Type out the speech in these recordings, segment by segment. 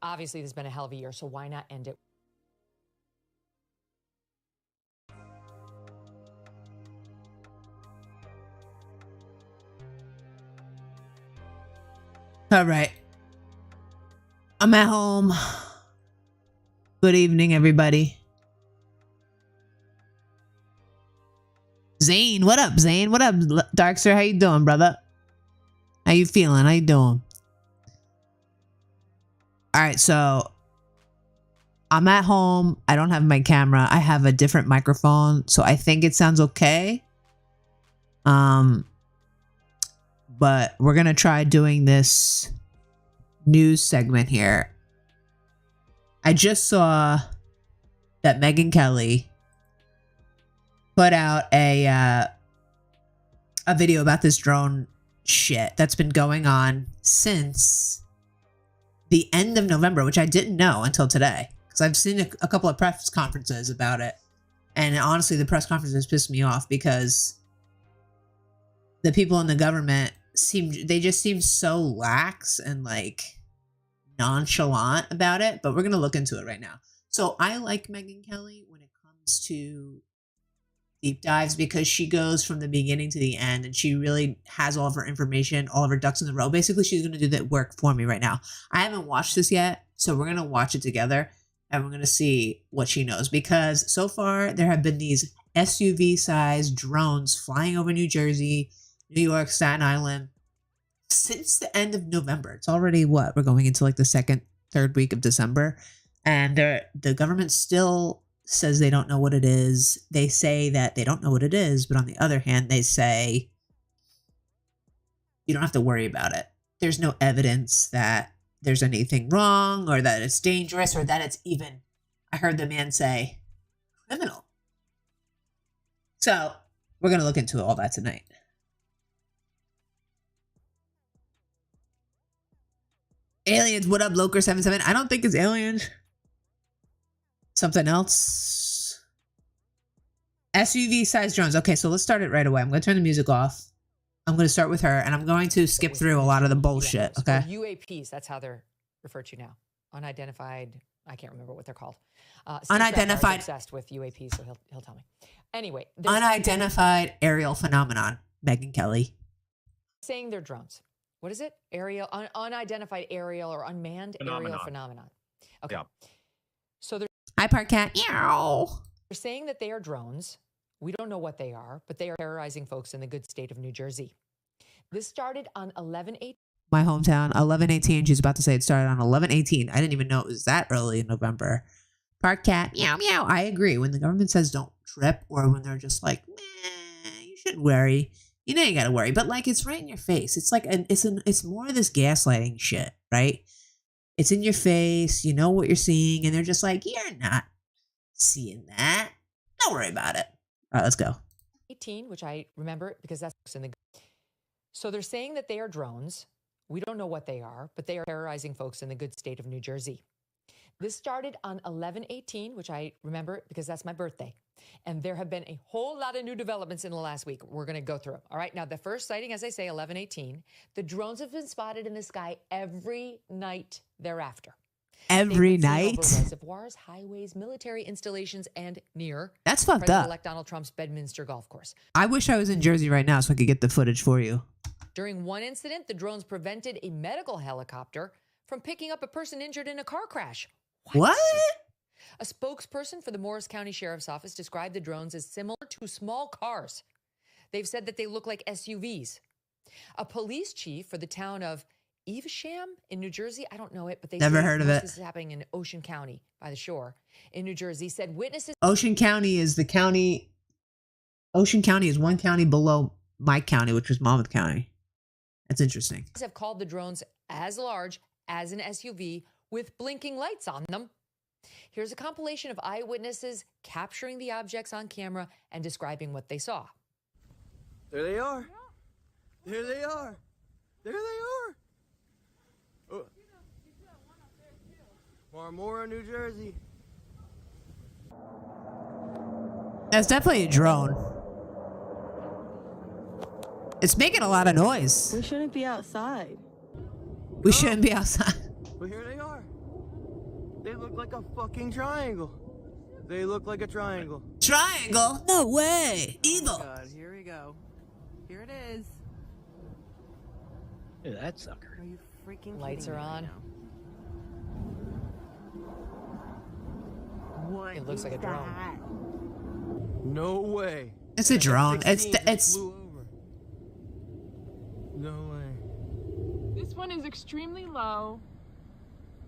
obviously, this has been a hell of a year, so why not end it? All right. I'm at home. Good evening, everybody. Zane, what up, Zane? What up, Darkster? How you doing, brother? How you feeling? How you doing? All right, so I'm at home. I don't have my camera. I have a different microphone, so I think it sounds okay. But we're gonna try doing this news segment here. I just saw that Megyn Kelly put out a video about this drone shit that's been going on since the end of November, which I didn't know until today, because I've seen a couple of press conferences about it, and honestly, the press conferences pissed me off because the people in the government just seem so lax and like nonchalant about it. But we're gonna look into it right now. So I like Megyn Kelly when it comes to deep dives because she goes from the beginning to the end and she really has all of her information, all of her ducks in the row. Basically, she's going to do that work for me right now. I haven't watched this yet, so we're going to watch it together and we're going to see what she knows, because so far there have been these SUV-sized drones flying over New Jersey, New York, Staten Island since the end of November. It's already what? We're going into like the second, third week of December, and the government still says they don't know what it is. They say that they don't know what it is, but on the other hand, they say you don't have to worry about it. There's no evidence that there's anything wrong or that it's dangerous or that it's even, I heard the man say, criminal. So we're going to look into all that tonight. Aliens, what up, Loker77? I don't think it's aliens. Something else. SUV-sized drones. Okay, so let's start it right away. I'm going to turn the music off. I'm going to start with her, and I'm going to skip through a lot of the bullshit, okay? UAPs, that's how they're referred to now. Unidentified, I can't remember what they're called. Unidentified. Obsessed with UAPs, so he'll tell me. Anyway. Unidentified aerial phenomenon, Megyn Kelly. Saying they're drones. What is it? Unidentified aerial or unmanned aerial phenomenon. Okay. Yeah. So they're Hi, Park Cat. Meow. They're saying that they are drones. We don't know what they are, but they are terrorizing folks in the good state of New Jersey. This started on 11/8. My hometown, 11/18. She's about to say it started on 11/18. I didn't even know it was that early in November. Park Cat. Meow, meow. I agree. When the government says don't trip, or when they're just like, meh, you shouldn't worry. You know you gotta worry. But like, it's right in your face. It's like, it's more of this gaslighting shit, right? It's in your face, you know what you're seeing, and they're just like, you're not seeing that. Don't worry about it. All right, let's go. 18, which I remember because that's in the... So they're saying that they are drones. We don't know what they are, but they are terrorizing folks in the good state of New Jersey. This started on 11/18, which I remember because that's my birthday. And there have been a whole lot of new developments in the last week. We're going to go through them. All right. Now, the first sighting, as I say, 11/18, the drones have been spotted in the sky every night thereafter. Every night? Over reservoirs, highways, military installations, and near. That's fucked up. President-elect Donald Trump's Bedminster Golf Course. I wish I was in Jersey right now so I could get the footage for you. During one incident, the drones prevented a medical helicopter from picking up a person injured in a car crash. What? A spokesperson for the Morris County Sheriff's Office described the drones as similar to small cars. They've said that they look like SUVs. A police chief for the town of Evesham in New Jersey, I don't know it, but they never heard of it. This is happening in Ocean County by the shore in New Jersey, said witnesses. Ocean County is the county. Ocean County is one county below my county, which was Monmouth County. That's interesting. Have called the drones as large as an SUV with blinking lights on them. Here's a compilation of eyewitnesses capturing the objects on camera and describing what they saw. There they are. There they are. There they are. Oh. Marmora, New Jersey. That's definitely a drone. It's making a lot of noise. We shouldn't be outside. We shouldn't be outside. But here they are. They look like a fucking triangle. They look like a triangle. Triangle? No way. Evil. Oh God, here we go. Here it is. Look at that sucker. Are you freaking Lights kidding are me on. right now? What It looks like a is drone. that? No way. It's a drone. It's 16 it's flew over. No way. This one is extremely low.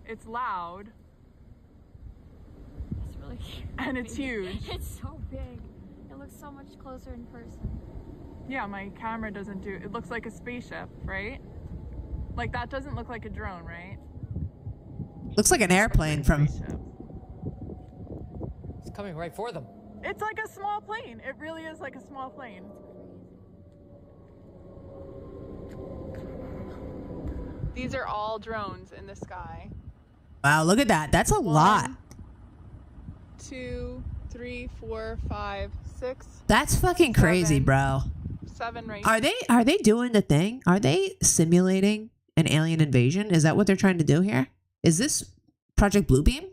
It's loud. It's really cute. And it's huge. It's so big. It looks so much closer in person. Yeah, my camera doesn't do it. Looks like a spaceship, right? Like that doesn't look like a drone, right? looks like an airplane from. Spaceship. It's coming right for them. It's like a small plane. It really is like a small plane. These are all drones in the sky. Wow, look at that. That's a lot. 2, 3, 4, 5, 6, That's fucking crazy, 7. bro. 7 right Are they doing the thing? Are they simulating an alien invasion? Is that what they're trying to do here? Is this Project Bluebeam?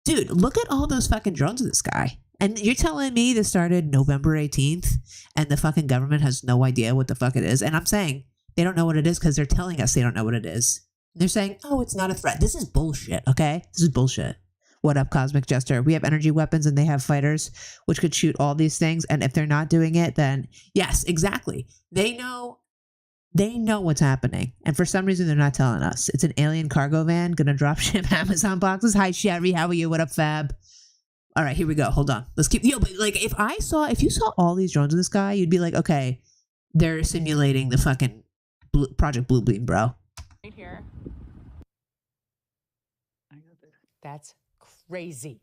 Dude, look at all those fucking drones in the sky. And you're telling me this started November 18th and the fucking government has no idea what the fuck it is? And I'm saying they don't know what it is because they're telling us they don't know what it is. They're saying, oh, it's not a threat. This is bullshit, okay? This is bullshit. What up, Cosmic Jester? We have energy weapons and they have fighters which could shoot all these things. And if they're not doing it, then yes, exactly. They know what's happening. And for some reason, they're not telling us. It's an alien cargo van gonna drop ship Amazon boxes. Hi, Sherry. How are you? What up, Fab? All right, here we go. Hold on. Let's keep. But like, if you saw all these drones in the sky, you'd be like, okay, they're simulating the fucking Project Bluebeam, bro. Right here. That's crazy.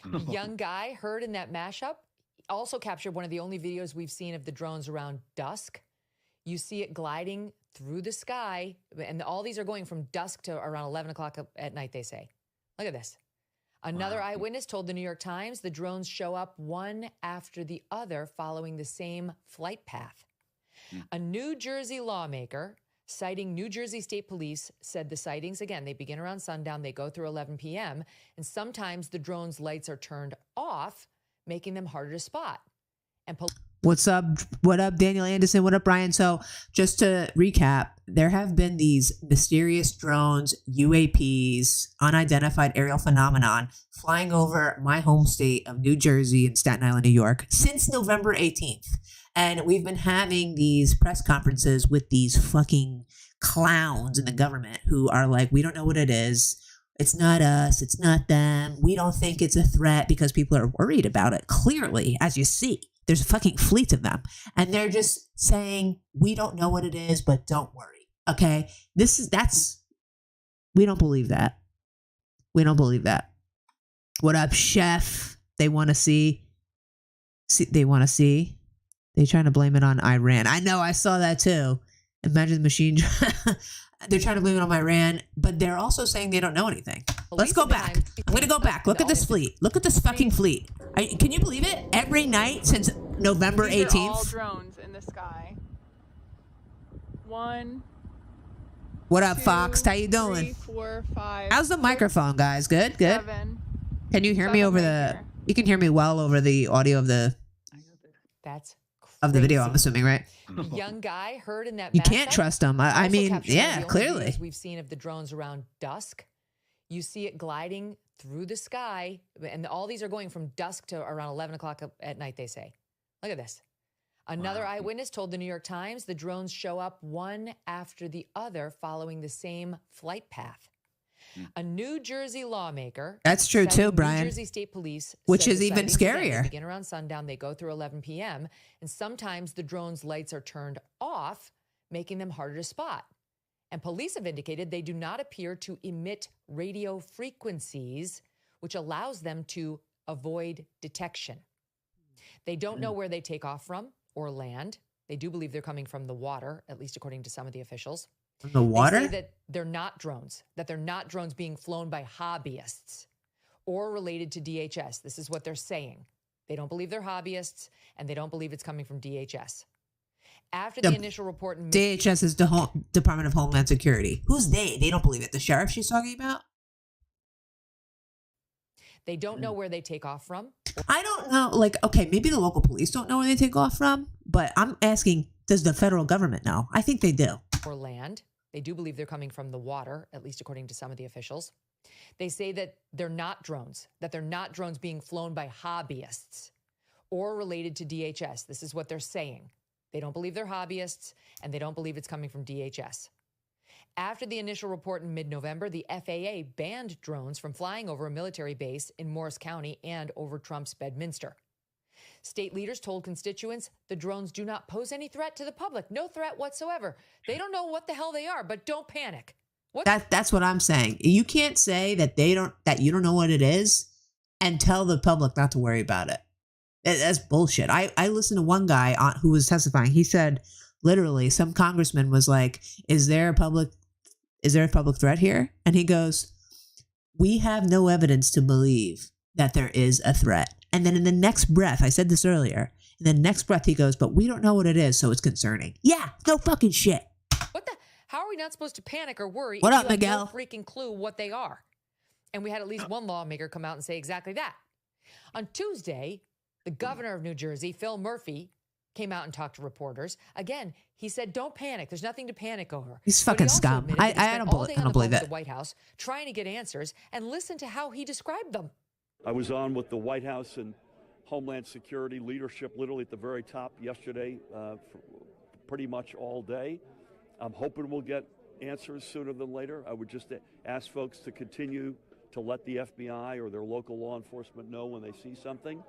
The young guy heard in that mashup also captured one of the only videos we've seen of the drones around dusk. You see it gliding through the sky, and all these are going from dusk to around 11 o'clock at night, they say. Look at this. Another eyewitness told the New York Times the drones show up one after the other following the same flight path. A New Jersey lawmaker citing New Jersey State Police said the sightings, again, they begin around sundown, they go through 11 p.m., and sometimes the drones' lights are turned off, making them harder to spot. And What's up? What up, Daniel Anderson? What up, Brian? So just to recap, there have been these mysterious drones, UAPs, unidentified aerial phenomenon, flying over my home state of New Jersey and Staten Island, New York, since November 18th. And we've been having these press conferences with these fucking clowns in the government who are like, we don't know what it is. It's not us. It's not them. We don't think it's a threat because people are worried about it. Clearly, as you see, there's a fucking fleet of them. And they're just saying, we don't know what it is, but don't worry. Okay? We don't believe that. We don't believe that. What up, Chef? They want to see. They want to see. They're trying to blame it on Iran. I know, I saw that too. Imagine the machine. They're trying to blame it on Iran, but they're also saying they don't know anything. Let's go back. I'm going to go back. Look at this fleet. Look at this fucking fleet. Can you believe it? Every night since November 18th. These are all drones in the sky. 1. What up, 2, Fox? How you doing? 3, 4, 5. How's the microphone, guys? Good? Good? 7. Can you hear me 7 over right the... here. You can hear me well over the audio of the that's video, I'm crazy. assuming, right? The young guy heard in that You can't mashup trust them. I also mean, captured one of yeah, the only clearly. videos we've seen of the drones around dusk. You see it gliding through the sky, and all these are going from dusk to around 11 o'clock at night, they say. Look at this. Another eyewitness told the New York Times the drones show up one after the other following the same flight path. A New Jersey lawmaker. That's true citing too, Brian. New Jersey State Police, Which said is the even sightings, again, scarier. They begin around sundown, they go through 11 p.m., and sometimes the drones' lights are turned off, making them harder to spot. And police have indicated they do not appear to emit radio frequencies, which allows them to avoid detection. They don't know where they take off from or land. They do believe they're coming from the water, at least according to some of the officials. From the water? They say that they're not drones being flown by hobbyists or related to DHS. This is what they're saying. They don't believe they're hobbyists, and they don't believe it's coming from DHS. After the initial report in DHS is the Department of Homeland Security. Who's they? They don't believe it. The sheriff she's talking about? They don't know where they take off from. I don't know. Like, okay, maybe the local police don't know where they take off from, but I'm asking, does the federal government know? I think they do. Or land. They do believe they're coming from the water, at least according to some of the officials. They say that they're not drones being flown by hobbyists or related to DHS. This is what they're saying. They don't believe they're hobbyists, and they don't believe it's coming from DHS. After the initial report in mid-November, the FAA banned drones from flying over a military base in Morris County and over Trump's Bedminster. State leaders told constituents the drones do not pose any threat to the public. No threat whatsoever. They don't know what the hell they are, but don't panic. That's what I'm saying. You can't say that you don't know what it is and tell the public not to worry about it. That's bullshit. I listened to one guy who was testifying. He said, literally, some congressman was like, is there a public threat here? And he goes, we have no evidence to believe that there is a threat. And then in the next breath, I said this earlier, in the next breath he goes, but we don't know what it is, so it's concerning. Yeah, no fucking shit. How are we not supposed to panic or worry What if up, you have Miguel? no freaking clue what they are? And we had at least one lawmaker come out and say exactly that. On Tuesday, the governor of New Jersey, Phil Murphy, came out and talked to reporters. Again, he said, don't panic. There's nothing to panic over. He's But he fucking also scum. admitted that he I spent don't all day believe- I on don't the phone believe with it. the White House trying to get answers and listen to how he described them. I was on with the White House and Homeland Security leadership literally at the very top yesterday for pretty much all day. I'm hoping we'll get answers sooner than later. I would just ask folks to continue to let the FBI or their local law enforcement know when they see something,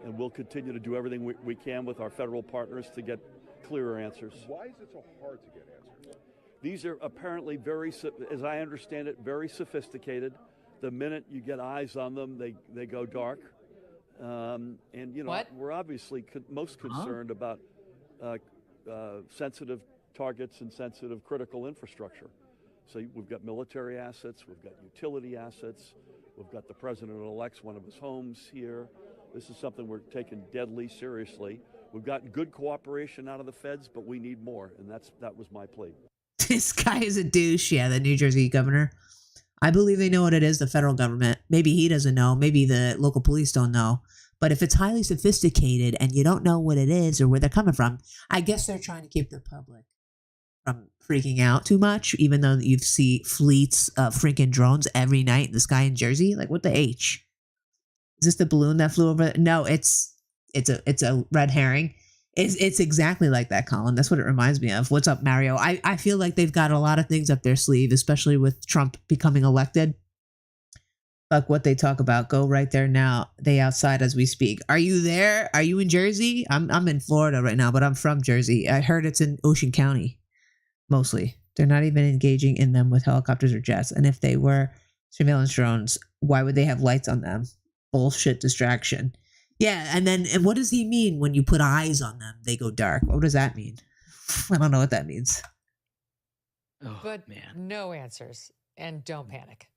and we'll continue to do everything we can with our federal partners to get clearer answers. Why is it so hard to get answers? These are apparently as I understand it, very sophisticated. The minute you get eyes on them, they go dark. And, you know, we're obviously most concerned about sensitive targets and sensitive critical infrastructure. So we've got military assets, we've got utility assets, we've got the president-elect's one of his homes here. This is something we're taking deadly seriously. We've gotten good cooperation out of the feds, but we need more, and that was my plea. This guy is a douche. Yeah, the New Jersey governor. I believe they know what it is, the federal government. Maybe he doesn't know. Maybe the local police don't know. But if it's highly sophisticated and you don't know what it is or where they're coming from, I guess they're trying to keep the public from freaking out too much, even though you see fleets of freaking drones every night in the sky in Jersey. Like, what the H? Is this the balloon that flew over? No, it's a red herring. It's exactly like that, Colin. That's what it reminds me of. What's up, Mario? I feel like they've got a lot of things up their sleeve, especially with Trump becoming elected. Fuck what they talk about. Go right there now. They outside as we speak. Are you there? Are you in Jersey? I'm in Florida right now, but I'm from Jersey. I heard it's in Ocean County, mostly. They're not even engaging in them with helicopters or jets. And if they were surveillance drones, why would they have lights on them? Bullshit distraction. Yeah, and what does he mean when you put eyes on them? They go dark. What does that mean? I don't know what that means. But no answers, and don't panic.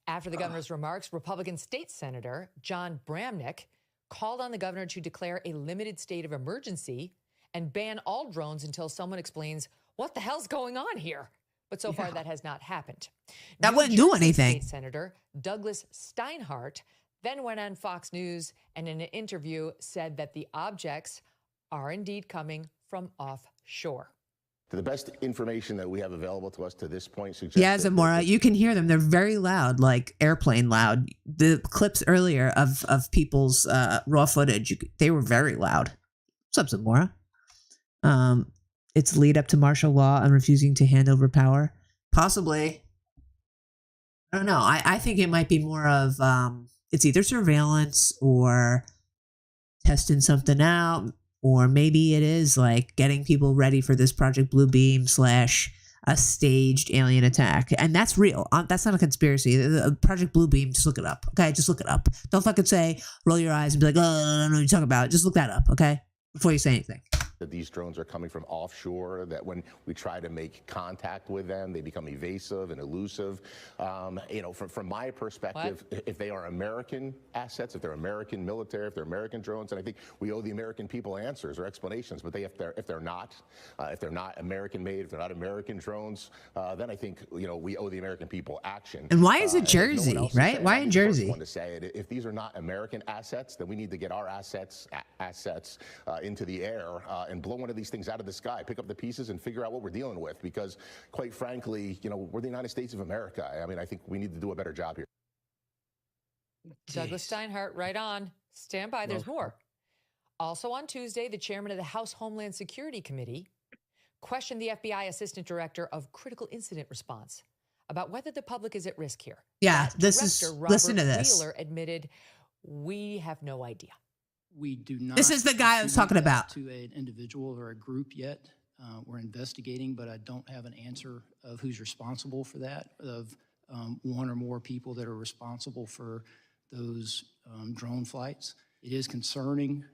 After the governor's remarks, Republican State Senator John Bramnick called on the governor to declare a limited state of emergency and ban all drones until someone explains what the hell's going on here. But so far, that has not happened. That wouldn't do anything. State Senator Douglas Steinhardt then went on Fox News and in an interview said that the objects are indeed coming from offshore. The best information that we have available to us to this point suggests... Yeah, Zamora, you can hear them. They're very loud, like airplane loud. The clips earlier of people's raw footage, they were very loud. What's up, Zamora? It's lead up to martial law and refusing to hand over power. Possibly. I don't know. I think it might be more of... it's either surveillance or testing something out, or maybe it is like getting people ready for this Project Bluebeam / a staged alien attack. And that's real. That's not a conspiracy. Project Bluebeam, just look it up. Okay, just look it up. Don't fucking roll your eyes and be like, oh, I don't know what you're talking about. Just look that up, okay? Before you say anything. that these drones are coming from offshore, that when we try to make contact with them, they become evasive and elusive. From my perspective, if they are American assets, if they're American military, if they're American drones, and I think we owe the American people answers or explanations, but if they're not American-made, if they're not American drones, then I think, we owe the American people action. And why is it Jersey, right? Why in Jersey? To say it. If these are not American assets, then we need to get our assets into the air and blow one of these things out of the sky, pick up the pieces and figure out what we're dealing with. Because quite frankly, we're the United States of America. I mean, I think we need to do a better job here. Douglas Steinhardt, right on. Stand by, there's more. Also on Tuesday, the chairman of the House Homeland Security Committee questioned the FBI Assistant Director of Critical Incident Response about whether the public is at risk here. Yeah, Robert listen to this. Wheeler admitted, we have no idea. We do not. This is the guy I was talking about. To an individual or a group yet. We're investigating, but I don't have an answer of who's responsible for that, of one or more people that are responsible for those drone flights. It is concerning.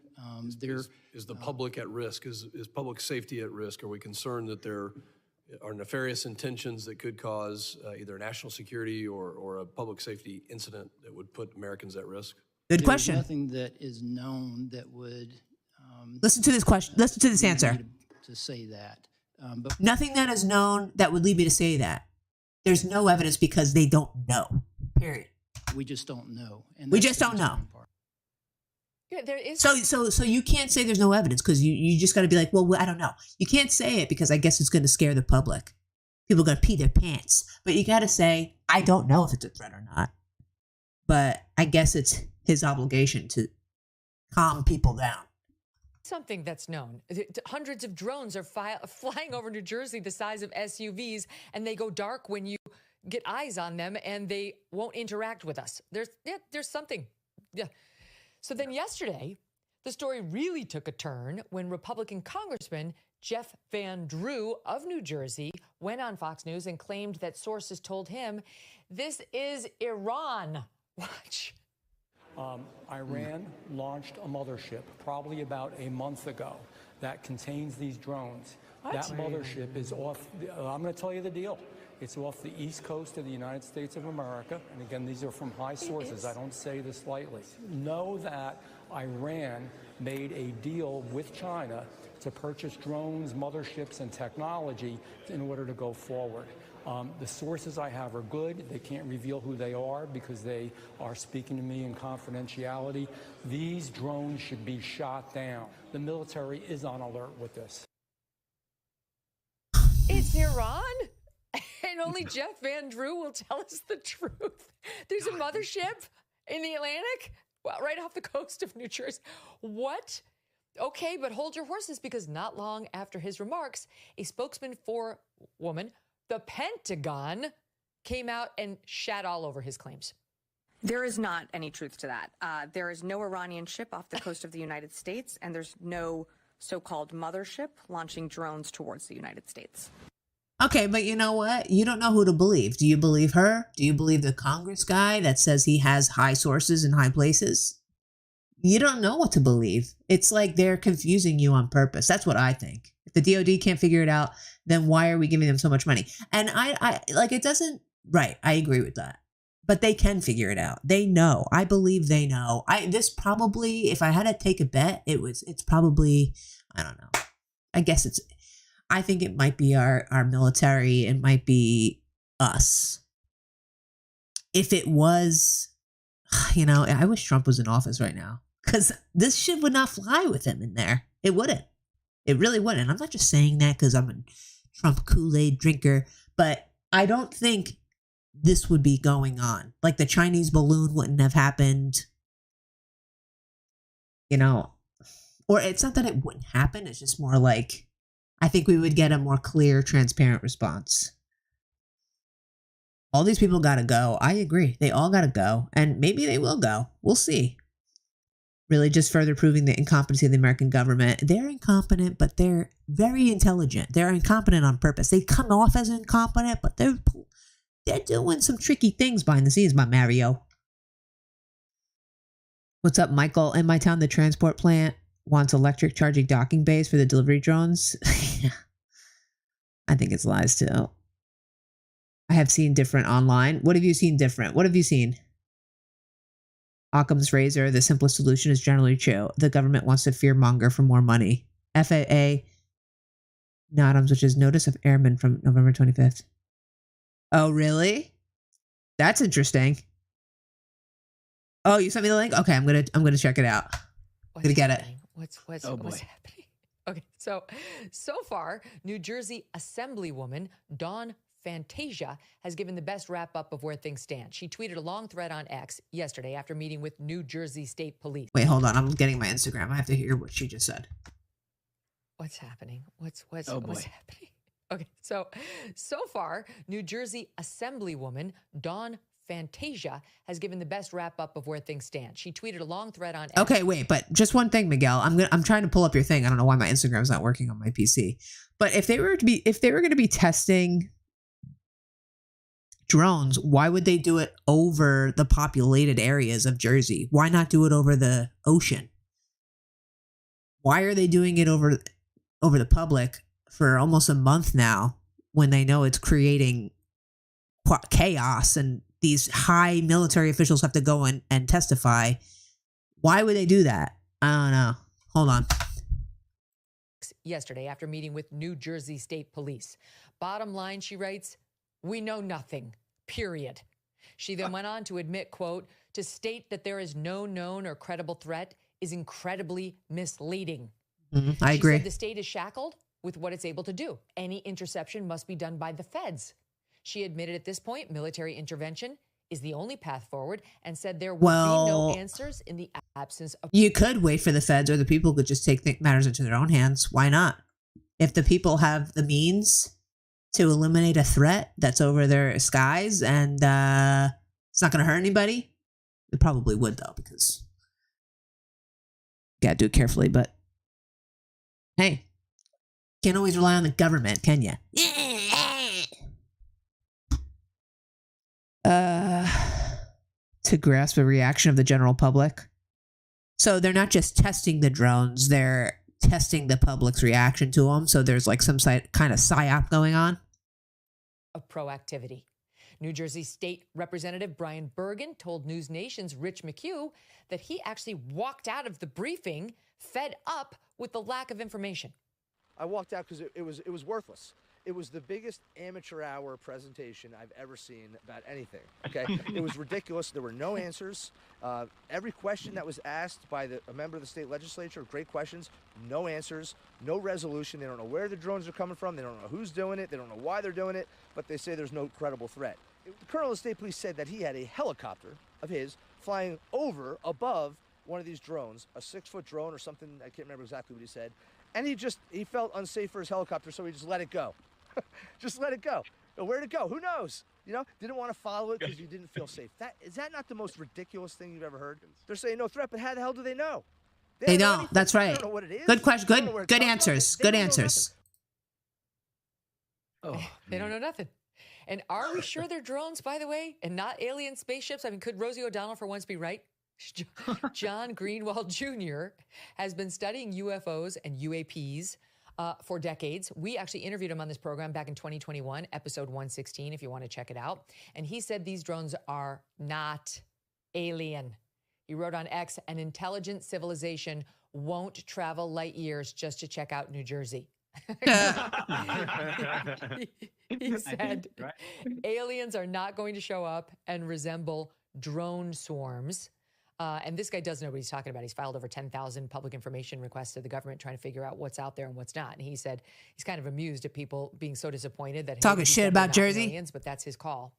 Is the public at risk? Is public safety at risk? Are we concerned that there are nefarious intentions that could cause either national security or a public safety incident that would put Americans at risk? Good question. There's nothing that is known that would... listen to this question. Listen to this answer. To say that. But nothing that is known that would lead me to say that. There's no evidence because they don't know. Period. We just don't know. And we just don't know. Yeah, there is. So you can't say there's no evidence because you just got to be like, well, I don't know. You can't say it because I guess it's going to scare the public. People are going to pee their pants. But you got to say, I don't know if it's a threat or not. But I guess it's his obligation to calm people down. Something that's known. Hundreds of drones are flying over New Jersey the size of SUVs, and they go dark when you get eyes on them, and they won't interact with us. There's something. Yeah. So then yesterday, the story really took a turn when Republican Congressman Jeff Van Drew of New Jersey went on Fox News and claimed that sources told him this is Iran. Watch. Iran launched a mothership probably about a month ago that contains these drones. What? That mothership is off, I'm going to tell you the deal. It's off the east coast of the United States of America. And again, these are from high sources. I don't say this lightly. Know that Iran made a deal with China to purchase drones, motherships, and technology in order to go forward. The sources I have are good. They can't reveal who they are because they are speaking to me in confidentiality. These drones should be shot down. The military is on alert with this. It's Iran? And only Jeff Van Drew will tell us the truth. There's a mothership in the Atlantic, well, right off the coast of New Jersey. What? Okay, but hold your horses, because not long after his remarks, a spokesman for the Pentagon came out and shat all over his claims. There is not any truth to that. There is no Iranian ship off the coast of the United States, and there's no so-called mothership launching drones towards the United States. Okay, but you know what? You don't know who to believe. Do you believe her? Do you believe the Congress guy that says he has high sources in high places? You don't know what to believe. It's like they're confusing you on purpose. That's what I think. If the DOD can't figure it out, then why are we giving them so much money? And I like, it doesn't, right, I agree with that. But they can figure it out. They know. I believe they know. This probably, if I had to take a bet, it's probably, I don't know. I think it might be our military. It might be us. If it was, I wish Trump was in office right now, because this shit would not fly with him in there. It wouldn't. It really wouldn't. I'm not just saying that because I'm a Trump Kool-Aid drinker, but I don't think this would be going on. Like the Chinese balloon wouldn't have happened, or it's not that it wouldn't happen. It's just more like, I think we would get a more clear, transparent response. All these people got to go. I agree. They all got to go. And maybe they will go. We'll see. Really just further proving the incompetency of the American government. They're incompetent, but they're very intelligent. They're incompetent on purpose. They come off as incompetent, but they're doing some tricky things behind the scenes, my Mario. What's up, Michael? In my town, the transport plant wants electric charging docking bays for the delivery drones. I think it's lies too. I have seen different online. What have you seen different? What have you seen? Occam's razor, the simplest solution is generally true. The government wants to fearmonger for more money. FAA NOTAMs, which is Notice of Airmen from November 25th. Oh, really? That's interesting. Oh, you sent me the link? Okay, I'm gonna check it out. I'm gonna get it. What's happening? Okay, so far, New Jersey Assemblywoman Dawn Fantasia has given the best wrap-up of where things stand. She tweeted a long thread on X yesterday after meeting with New Jersey State Police. Wait, hold on. I'm getting my Instagram. I have to hear what she just said. What's happening? What's happening? Okay, so far, New Jersey Assemblywoman Dawn Fantasia has given the best wrap-up of where things stand. She tweeted a long thread on X. Okay, wait, but just one thing, Miguel. I'm trying to pull up your thing. I don't know why my Instagram's not working on my PC. But if they were going to be testing drones, why would they do it over the populated areas of Jersey? Why not do it over the ocean? Why are they doing it over the public for almost a month now when they know it's creating chaos and these high military officials have to go and testify? Why would they do that? I don't know. Hold on. Yesterday after meeting with New Jersey State Police. Bottom line, she writes, we know nothing, period. She then went on to admit, quote, to state that there is no known or credible threat is incredibly misleading. I agree. She said the state is shackled with what it's able to do. Any interception must be done by the feds. She admitted at this point military intervention is the only path forward and said there will be no answers in the absence of... You could wait for the feds, or the people could just take matters into their own hands. Why not? If the people have the means to eliminate a threat that's over their skies and it's not going to hurt anybody, it probably would, though, because you got to do it carefully. But hey, can't always rely on the government, can you? To grasp the reaction of the general public. So they're not just testing the drones, they're testing the public's reaction to them. So there's like some kind of psyop going on. Of proactivity. New Jersey State Representative Brian Bergen told News Nation's Rich McHugh that he actually walked out of the briefing fed up with the lack of information. I walked out because it was worthless. It was the biggest amateur hour presentation I've ever seen about anything, okay? It was ridiculous. There were no answers. Every question that was asked by a member of the state legislature, great questions, no answers, no resolution. They don't know where the drones are coming from. They don't know who's doing it. They don't know why they're doing it, but they say there's no credible threat. The colonel of the state police said that he had a helicopter of his flying above one of these drones, a 6-foot drone or something. I can't remember exactly what he said. And he felt unsafe for his helicopter, so he just let it go. Just let it go. Where'd it go? Who knows? You know, didn't want to follow it because you didn't feel safe. Is that not the most ridiculous thing you've ever heard? They're saying no threat, but how the hell do they know? They don't. That's right. They don't know what it is. Good question. Good answers. Good answers. Oh, they don't know nothing. And are we sure they're drones, by the way, and not alien spaceships? I mean, could Rosie O'Donnell for once be right? John Greenwald Jr. has been studying UFOs and UAPs for decades. We actually interviewed him on this program back in 2021, episode 116, if you want to check it out. And he said these drones are not alien. He wrote on X, an intelligent civilization won't travel light years just to check out New Jersey. He said, aliens are not going to show up and resemble drone swarms. And this guy does know what he's talking about. He's filed over 10,000 public information requests to the government trying to figure out what's out there and what's not. And he said he's kind of amused at people being so disappointed that talking shit about Jersey, aliens, but that's his call.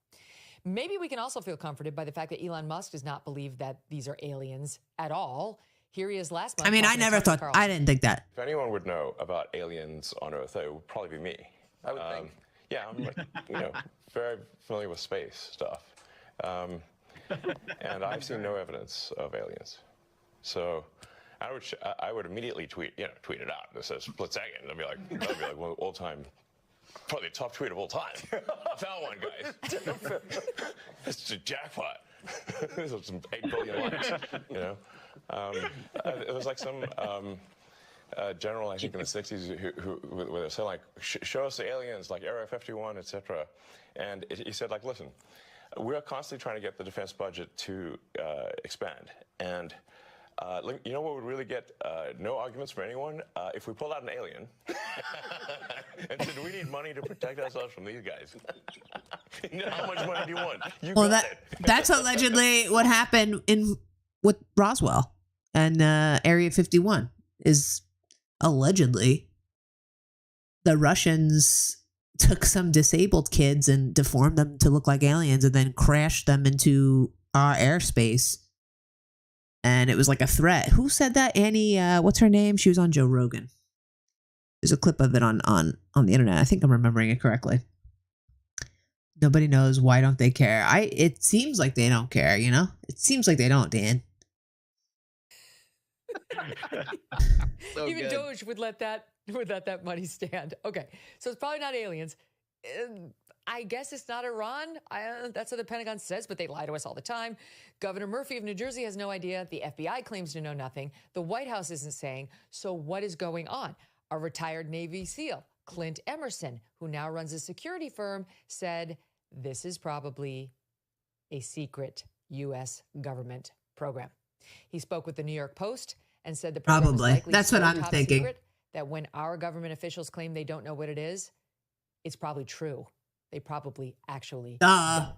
Maybe we can also feel comforted by the fact that Elon Musk does not believe that these are aliens at all. Here he is last month. I mean, I never thought, I didn't think that. If anyone would know about aliens on Earth, it would probably be me. I would think. Yeah, I'm very familiar with space stuff. And I've seen no evidence of aliens. So I would immediately tweet it out. It says split second. That'd be like one of the all-time, probably the top tweet of all time. I found one, guys. It's a jackpot. This was some 8 billion likes. It was like some general, I think in the 60s, who were saying like, show us the aliens, like Area 51, etc. And he said like, listen, we're constantly trying to get the defense budget to expand. And you know what would really get no arguments from anyone? If we pull out an alien and said, we need money to protect ourselves from these guys. How much money do you want? You got it. That's allegedly what happened with Roswell and Area 51 is allegedly the Russians took some disabled kids and deformed them to look like aliens and then crashed them into our airspace. And it was like a threat. Who said that? Annie, what's her name? She was on Joe Rogan. There's a clip of it on the internet. I think I'm remembering it correctly. Nobody knows. Why don't they care? It seems like they don't care, you know? It seems like they don't, Dan. Even Doge would let that money stand. Okay, so it's probably not aliens. I guess it's not Iran. That's what the Pentagon says, but they lie to us all the time. Governor Murphy of New Jersey has no idea. The FBI claims to know nothing. The White House isn't saying. So what is going on? A retired Navy SEAL, Clint Emerson, who now runs a security firm, said this is probably a secret U.S. government program. He spoke with the New York Post and said the program is likely that's what so I'm top thinking. secret that when our government officials claim they don't know what it is, it's probably true. They probably actually don't.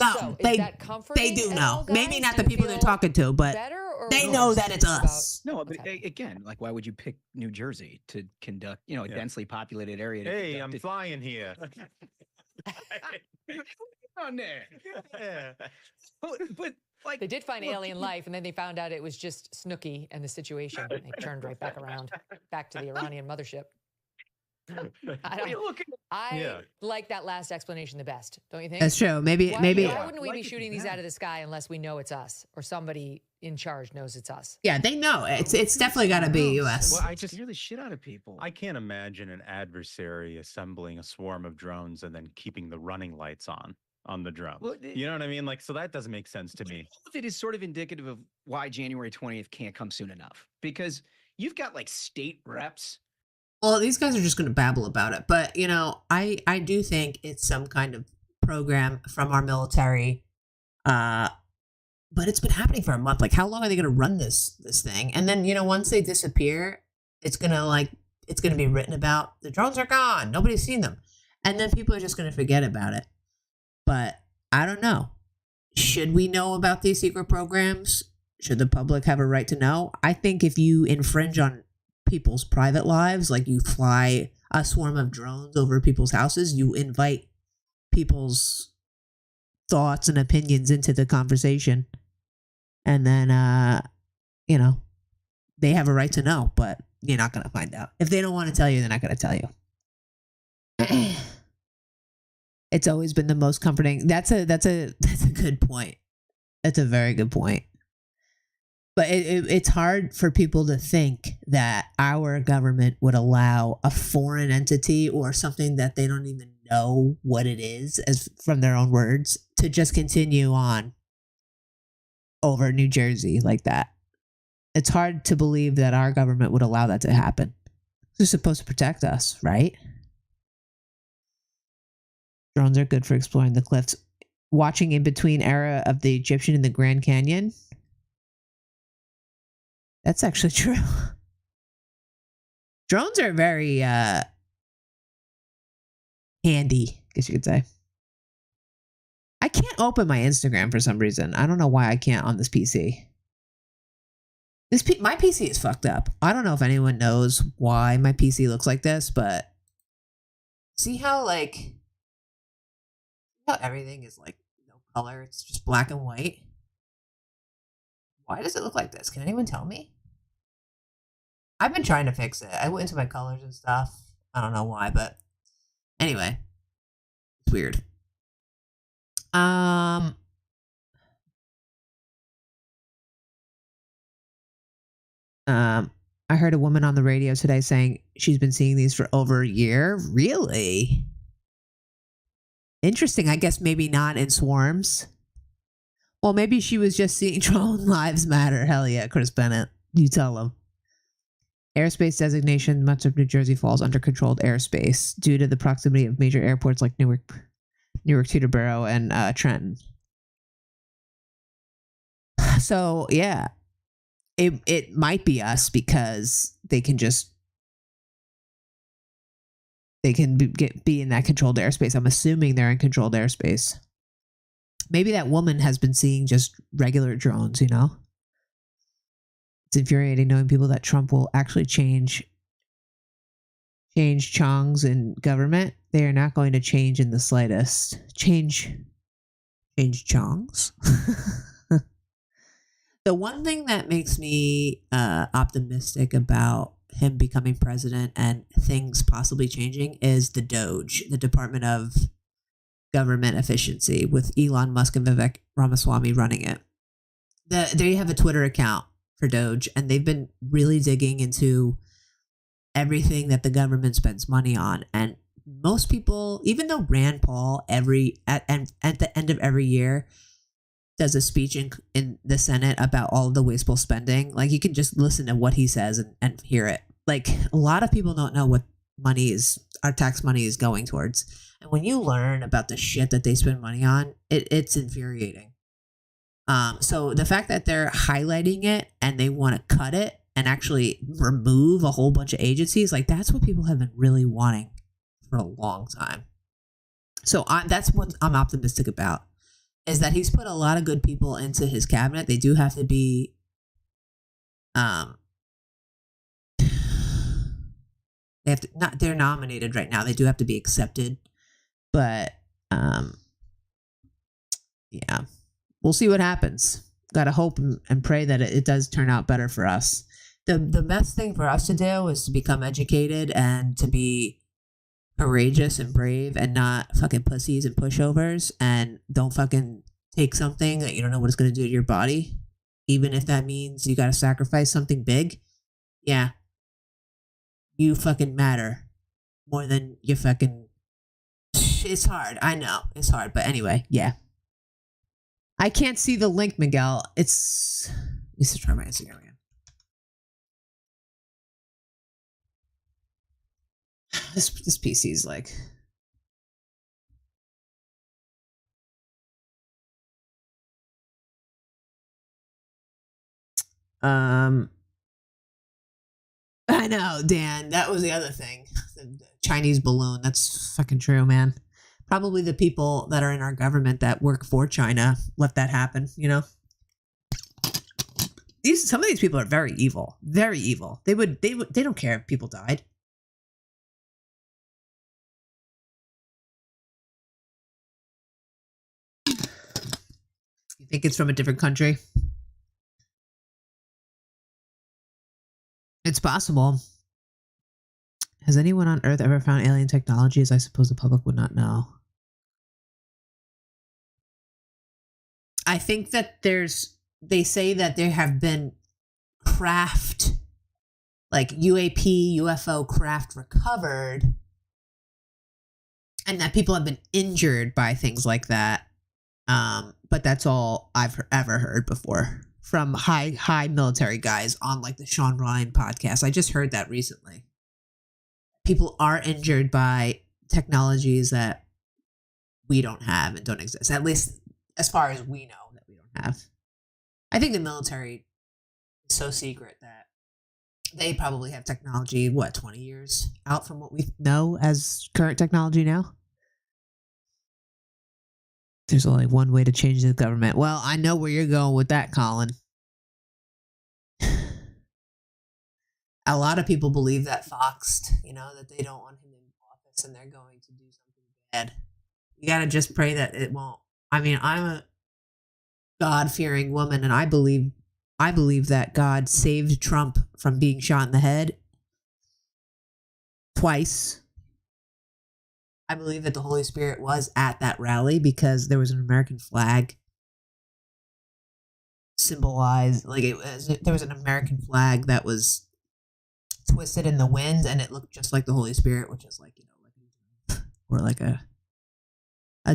No, So, is that comforting they do at know. all, guys? Maybe not Do the you people they're feel talking to, but better or they worse know that it's us. No, but again, like, why would you pick New Jersey to conduct, a densely populated area? Hey, I'm flying here. On there. Yeah. But like, they did find alien life, and then they found out it was just Snooki and the situation. They turned right back around, back to the Iranian mothership. I like that last explanation the best, don't you think? That's true. Maybe. Why wouldn't we be shooting these out of the sky unless we know it's us or somebody in charge knows it's us? Yeah, they know. It's definitely got to be U.S. Well, I just scare the shit out of people. I can't imagine an adversary assembling a swarm of drones and then keeping the running lights on the drone. Well, you know what I mean? Like, so that doesn't make sense to me. All of it is sort of indicative of why January 20th can't come soon enough, because you've got like state reps. Well, these guys are just going to babble about it. But, I do think it's some kind of program from our military. But it's been happening for a month. Like, how long are they going to run this thing? And then, once they disappear, it's going to be written about. The drones are gone. Nobody's seen them. And then people are just going to forget about it. But I don't know. Should we know about these secret programs? Should the public have a right to know? I think if you infringe on people's private lives, like you fly a swarm of drones over people's houses, you invite people's thoughts and opinions into the conversation, and then they have a right to know, but you're not going to find out. If they don't want to tell you, they're not going to tell you. It's always been the most comforting. That's a good point. That's a very good point. But it's hard for people to think that our government would allow a foreign entity or something that they don't even know what it is, as from their own words, to just continue on over New Jersey like that. It's hard to believe that our government would allow that to happen. They're supposed to protect us, right? Drones are good for exploring the cliffs. Watching in between era of the Egyptian and the Grand Canyon. That's actually true. Drones are very handy, I guess you could say. I can't open my Instagram for some reason. I don't know why I can't on this PC. My PC is fucked up. I don't know if anyone knows why my PC looks like this, but see how everything is like no color? It's just black and white. Why does it look like this? Can anyone tell me? I've been trying to fix it. I went into my colors and stuff. I don't know why, but anyway, it's weird. I heard a woman on the radio today saying she's been seeing these for over a year. Really? Interesting. I guess maybe not in swarms. Well, maybe she was just seeing Drone Lives Matter. Hell yeah, Chris Bennett. You tell him. Airspace designation, much of New Jersey falls under controlled airspace due to the proximity of major airports like Newark, Teterboro, and Trenton. So, yeah, it might be us because they can be in that controlled airspace. I'm assuming they're in controlled airspace. Maybe that woman has been seeing just regular drones, you know? It's infuriating knowing people that Trump will actually change Chong's in government. They are not going to change in the slightest. Change Chong's? The one thing that makes me optimistic about him becoming president and things possibly changing is the DOGE, the Department of Government Efficiency, with Elon Musk and Vivek Ramaswamy running it. They have a Twitter account for DOGE, and they've been really digging into everything that the government spends money on. And most people, even though Rand Paul at the end of every year does a speech in the Senate about all of the wasteful spending, like you can just listen to what he says and hear it. Like a lot of people don't know what our tax money is going towards. And when you learn about the shit that they spend money on, it's infuriating. So the fact that they're highlighting it and they want to cut it and actually remove a whole bunch of agencies, like that's what people have been really wanting for a long time. So that's what I'm optimistic about, is that he's put a lot of good people into his cabinet. They do have to be, they're nominated right now. They do have to be accepted, but, yeah, we'll see what happens. Got to hope and pray that it does turn out better for us. The best thing for us to do is to become educated and to be courageous and brave and not fucking pussies and pushovers, and don't fucking take something that you don't know what it's going to do to your body, even if that means you got to sacrifice something big. Yeah, you fucking matter more than you fucking. It's hard. I know it's hard, but anyway, yeah. I can't see the link, Miguel. Let's try my Instagram again. This PC is like. I know, Dan. That was the other thing. The Chinese balloon. That's fucking true, man. Probably the people that are in our government that work for China let that happen, you know? Some of these people are very evil. Very evil. They don't care if people died. You think it's from a different country? It's possible. Has anyone on Earth ever found alien technologies? I suppose the public would not know. I think that they say that there have been craft, like UAP, UFO craft recovered, and that people have been injured by things like that. But that's all I've ever heard before from high military guys on like the Sean Ryan podcast. I just heard that recently. People are injured by technologies that we don't have and don't exist, at least as far as we know that we don't have. I think the military is so secret that they probably have technology, 20 years out from what we know as current technology now? There's only one way to change the government. Well, I know where you're going with that, Colin. A lot of people believe that Foxed, that they don't want him in office and they're going to do something bad. You got to just pray that it won't. I mean, I'm a God-fearing woman, and I believe that God saved Trump from being shot in the head twice. I believe that the Holy Spirit was at that rally because there was an American flag symbolized, there was an American flag that was twisted in the wind, and it looked just like the Holy Spirit, which is or like a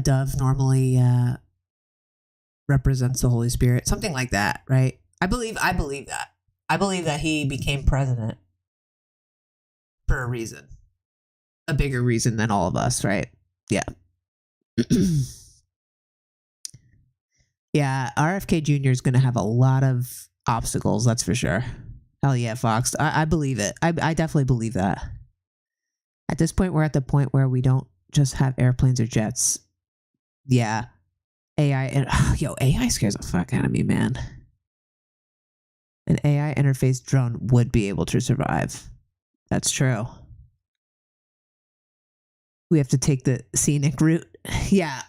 dove normally represents the Holy Spirit, something like that, right? I believe that. I believe that he became president for a reason. A bigger reason than all of us, right? Yeah. Yeah, RFK Jr. is going to have a lot of obstacles, that's for sure. Hell yeah, Fox. I believe it. I definitely believe that. At this point, we're at the point where we don't just have airplanes or jets. Yeah. AI, and AI scares the fuck out of me, man. An AI interface drone would be able to survive. That's true. We have to take the scenic route. Yeah.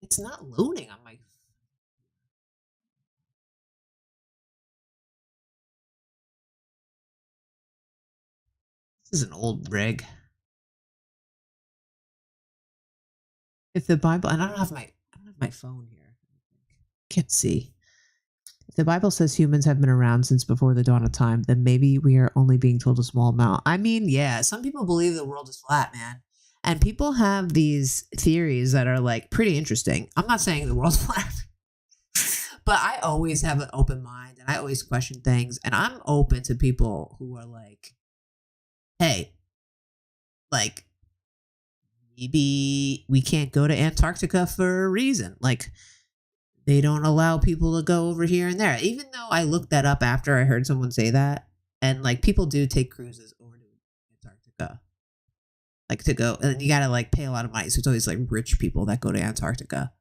It's not loading on my. This is an old rig. If the Bible, and I don't have my phone here. Can't see. If the Bible says humans have been around since before the dawn of time, then maybe we are only being told a small amount. I mean, yeah, some people believe the world is flat, man. And people have these theories that are like pretty interesting. I'm not saying the world's flat, but I always have an open mind and I always question things. And I'm open to people who are like, hey, like, maybe we can't go to Antarctica for a reason. Like, they don't allow people to go over here and there. Even though I looked that up after I heard someone say that. And like, people do take cruises over to Antarctica. Like, to go, and you gotta like pay a lot of money. So it's always like rich people that go to Antarctica.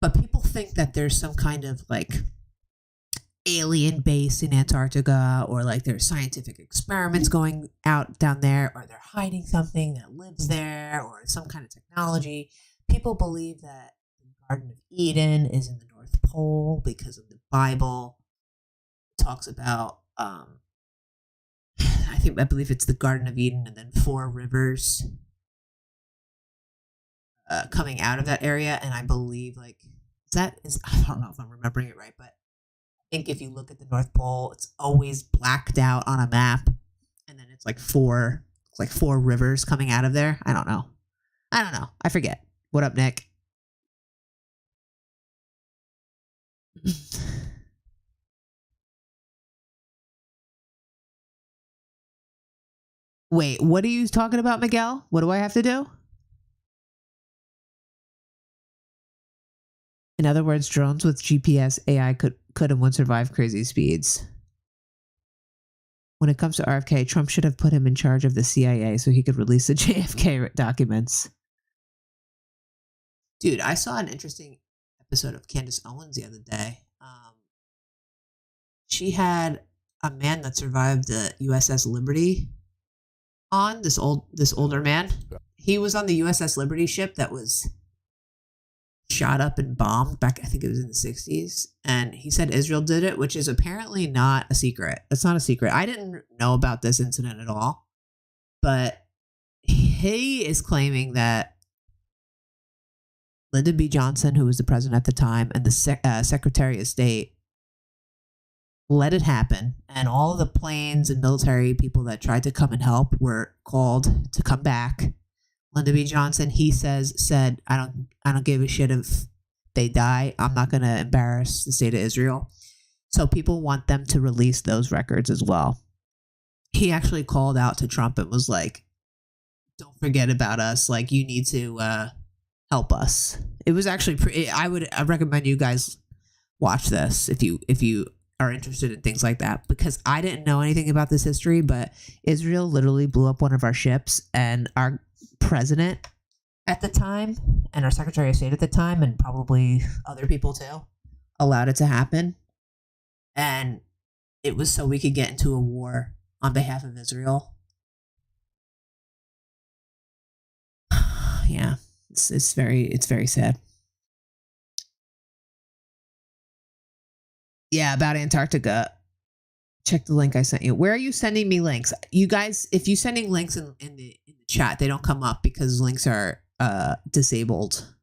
But people think that there's some kind of like alien base in Antarctica, or like there's scientific experiments going out down there, or they're hiding something that lives there, or some kind of technology. People believe that the Garden of Eden is in the North Pole because of the Bible. It talks about I believe it's the Garden of Eden and then 4 rivers coming out of that area. And I believe like I don't know if I'm remembering it right, but I think if you look at the North Pole, it's always blacked out on a map. And then it's like 4 rivers coming out of there. I don't know. I forget. What up, Nick? Wait, what are you talking about, Miguel? What do I have to do? In other words, drones with GPS AI could and would survive crazy speeds. When it comes to RFK, Trump should have put him in charge of the CIA so he could release the JFK documents. Dude, I saw an interesting episode of Candace Owens the other day. She had a man that survived the USS Liberty on, this older man. He was on the USS Liberty ship that was shot up and bombed back, I think it was in the 60s. And he said Israel did it, which is apparently not a secret. It's not a secret. I didn't know about this incident at all. But he is claiming that Lyndon B. Johnson, who was the president at the time, and the Secretary of State let it happen. And all the planes and military people that tried to come and help were called to come back. Lyndon B. Johnson, he said, I don't give a shit if they die. I'm not going to embarrass the state of Israel. So people want them to release those records as well. He actually called out to Trump and was like, don't forget about us. Like, you need to help us. It was actually I recommend you guys watch this if you are interested in things like that, because I didn't know anything about this history, but Israel literally blew up one of our ships, and our president at the time and our Secretary of State at the time, and probably other people too, allowed it to happen. And it was so we could get into a war on behalf of Israel. Yeah, it's very sad. Yeah, about Antarctica. Check the link I sent you. Where are you sending me links? You guys, if you're sending links in the chat, they don't come up because links are disabled.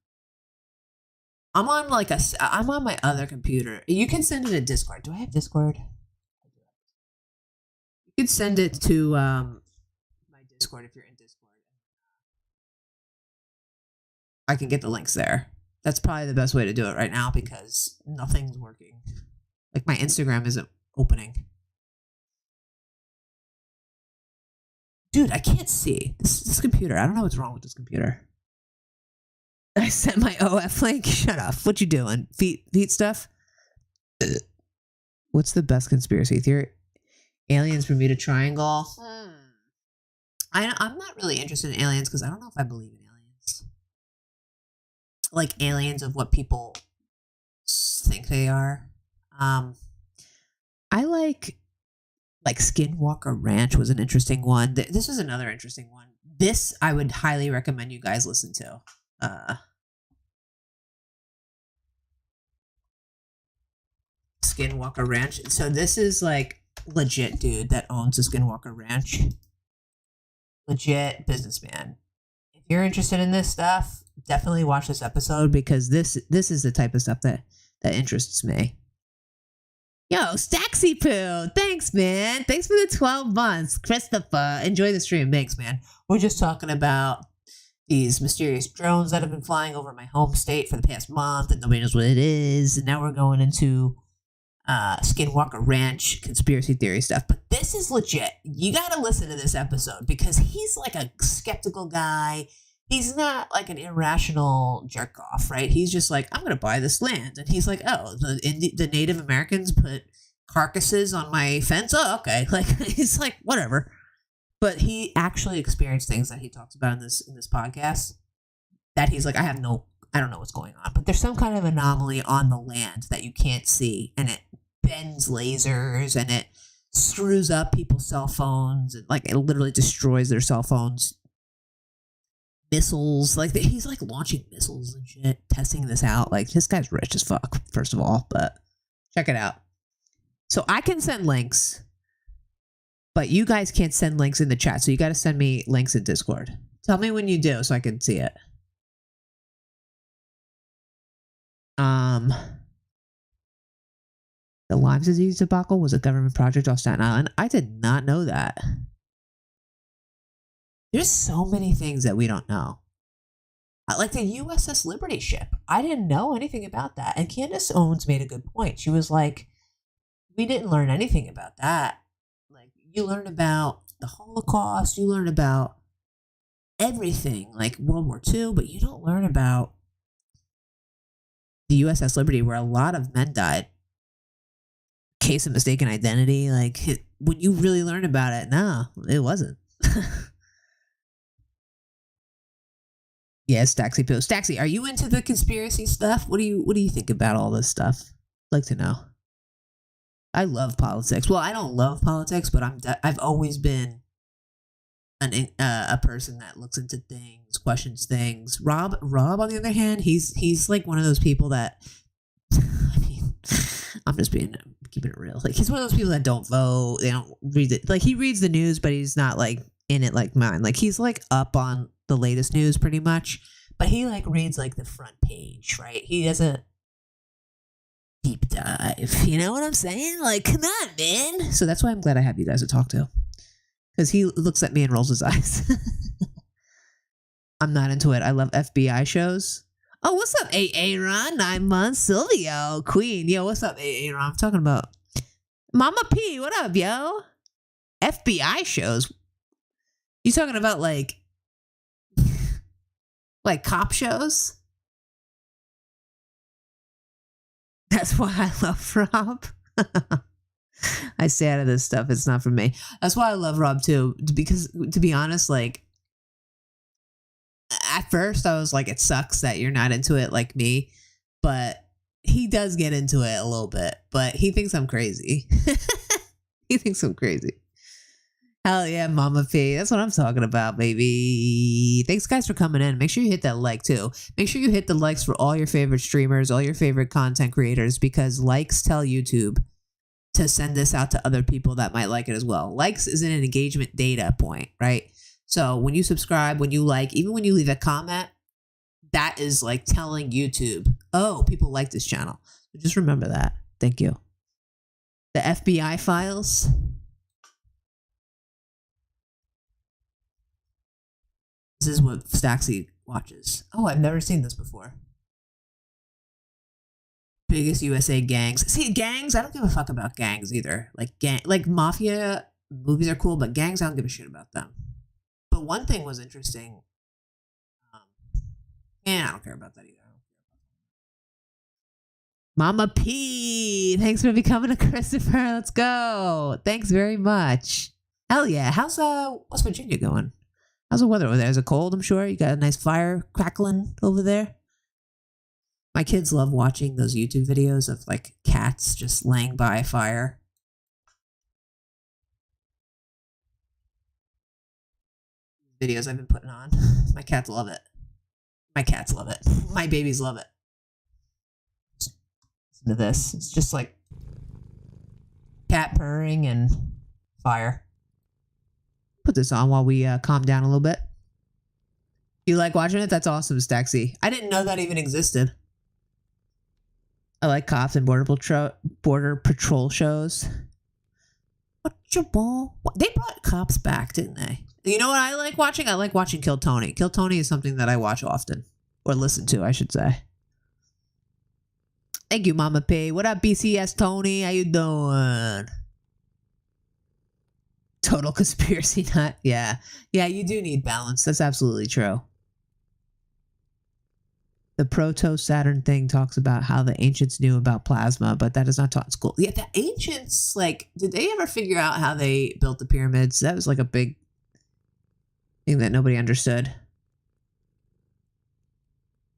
I'm on my other computer. You can send it to Discord. Do I have Discord? You can send it to my Discord if you're in Discord. I can get the links there. That's probably the best way to do it right now because nothing's working. Like, my Instagram isn't opening. Dude, I can't see. This computer, I don't know what's wrong with this computer. I sent my OF link. Shut up. What you doing? Feet stuff? What's the best conspiracy theory? Aliens, Bermuda Triangle. I'm not really interested in aliens because I don't know if I believe in aliens. Like aliens of what people think they are. I like Skinwalker Ranch was an interesting one. This is another interesting one. This I would highly recommend you guys listen to. Skinwalker Ranch. So this is like legit dude that owns a Skinwalker Ranch. Legit businessman. If you're interested in this stuff, definitely watch this episode because this is the type of stuff that interests me. Yo, Staxy Poo. Thanks, man. Thanks for the 12 months. Christopher, enjoy the stream. Thanks, man. We're just talking about these mysterious drones that have been flying over my home state for the past month and nobody knows what it is. And now we're going into Skinwalker Ranch conspiracy theory stuff. But this is legit. You got to listen to this episode because he's like a skeptical guy. He's not like an irrational jerk off, right? He's just like, I'm going to buy this land. And he's like, oh, the Native Americans put carcasses on my fence? Oh, okay. Like, he's like, whatever. But he actually experienced things that he talks about in this podcast that he's like, I don't know what's going on. But there's some kind of anomaly on the land that you can't see. And it bends lasers and it screws up people's cell phones. And like, it literally destroys their cell phones. Missiles, like he's like launching missiles and shit, testing this out. Like this guy's rich as fuck, first of all, but check it out. So I can send links, but you guys can't send links in the chat. So you got to send me links in Discord. Tell me when you do so I can see it. The Lyme disease debacle was a government project off Staten Island. I did not know that. There's so many things that we don't know. Like the USS Liberty ship. I didn't know anything about that. And Candace Owens made a good point. She was like, we didn't learn anything about that. Like, you learn about the Holocaust. You learn about everything, like World War II, but you don't learn about the USS Liberty, where a lot of men died. Case of mistaken identity. Like, when you really learn about it, no, it wasn't. Yeah, Staxy Poo. Staxy, are you into the conspiracy stuff? What do you think about all this stuff? I'd like to know. I love politics. Well, I don't love politics, but I've always been a person that looks into things, questions things. Rob, on the other hand, he's like one of those people that, I mean, I'm just keeping it real. Like, he's one of those people that don't vote. They don't read it. Like, he reads the news, but he's not like in it like mine. Like, he's like up on the latest news pretty much, but he like reads like the front page, right? He doesn't deep dive. You know what I'm saying? Like, come on, man. So that's why I'm glad I have you guys to talk to, because he looks at me and rolls his eyes. I'm not into it. I love FBI shows. Oh, what's up, Aaron? 9 months, Silvio, Queen. Yo, what's up, Aaron? I'm talking about Mama P. What up, yo? FBI shows. You talking about like cop shows? That's why I love Rob. I stay out of this stuff. It's not for me. That's why I love Rob too, because to be honest, like at first I was like, it sucks that you're not into it like me, but he does get into it a little bit, but he thinks I'm crazy. He thinks I'm crazy. Hell yeah, Mama P. That's what I'm talking about, baby. Thanks, guys, for coming in. Make sure you hit that like, too. Make sure you hit the likes for all your favorite streamers, all your favorite content creators, because likes tell YouTube to send this out to other people that might like it as well. Likes is an engagement data point, right? So when you subscribe, when you like, even when you leave a comment, that is like telling YouTube, oh, people like this channel. So just remember that. Thank you. The FBI files. This is what Staxy watches. Oh, I've never seen this before. Biggest USA gangs. See, gangs, I don't give a fuck about gangs either. Like mafia movies are cool, but gangs, I don't give a shit about them. But one thing was interesting. I don't care about that either. Mama P, thanks for becoming a Christopher. Let's go. Thanks very much. Hell yeah. How's West Virginia going? How's the weather over there? Is it cold? I'm sure you got a nice fire crackling over there. My kids love watching those YouTube videos of like cats just laying by a fire. Videos I've been putting on. My cats love it. My cats love it. My babies love it. Listen to this. It's just like cat purring and fire. Put this on while we calm down a little bit. You like watching it? That's awesome, Staxy. I didn't know that even existed. I like cops and border patrol shows. What's your ball? They brought cops back, didn't they? You know what I like watching? I like watching Kill Tony. Kill Tony is something that I watch often. Or listen to, I should say. Thank you, Mama P. What up, BCS Tony? How you doing? Total conspiracy nut. Yeah. Yeah, you do need balance. That's absolutely true. The proto-Saturn thing talks about how the ancients knew about plasma, but that is not taught in school. Yeah, the ancients, like, did they ever figure out how they built the pyramids? That was like a big thing that nobody understood.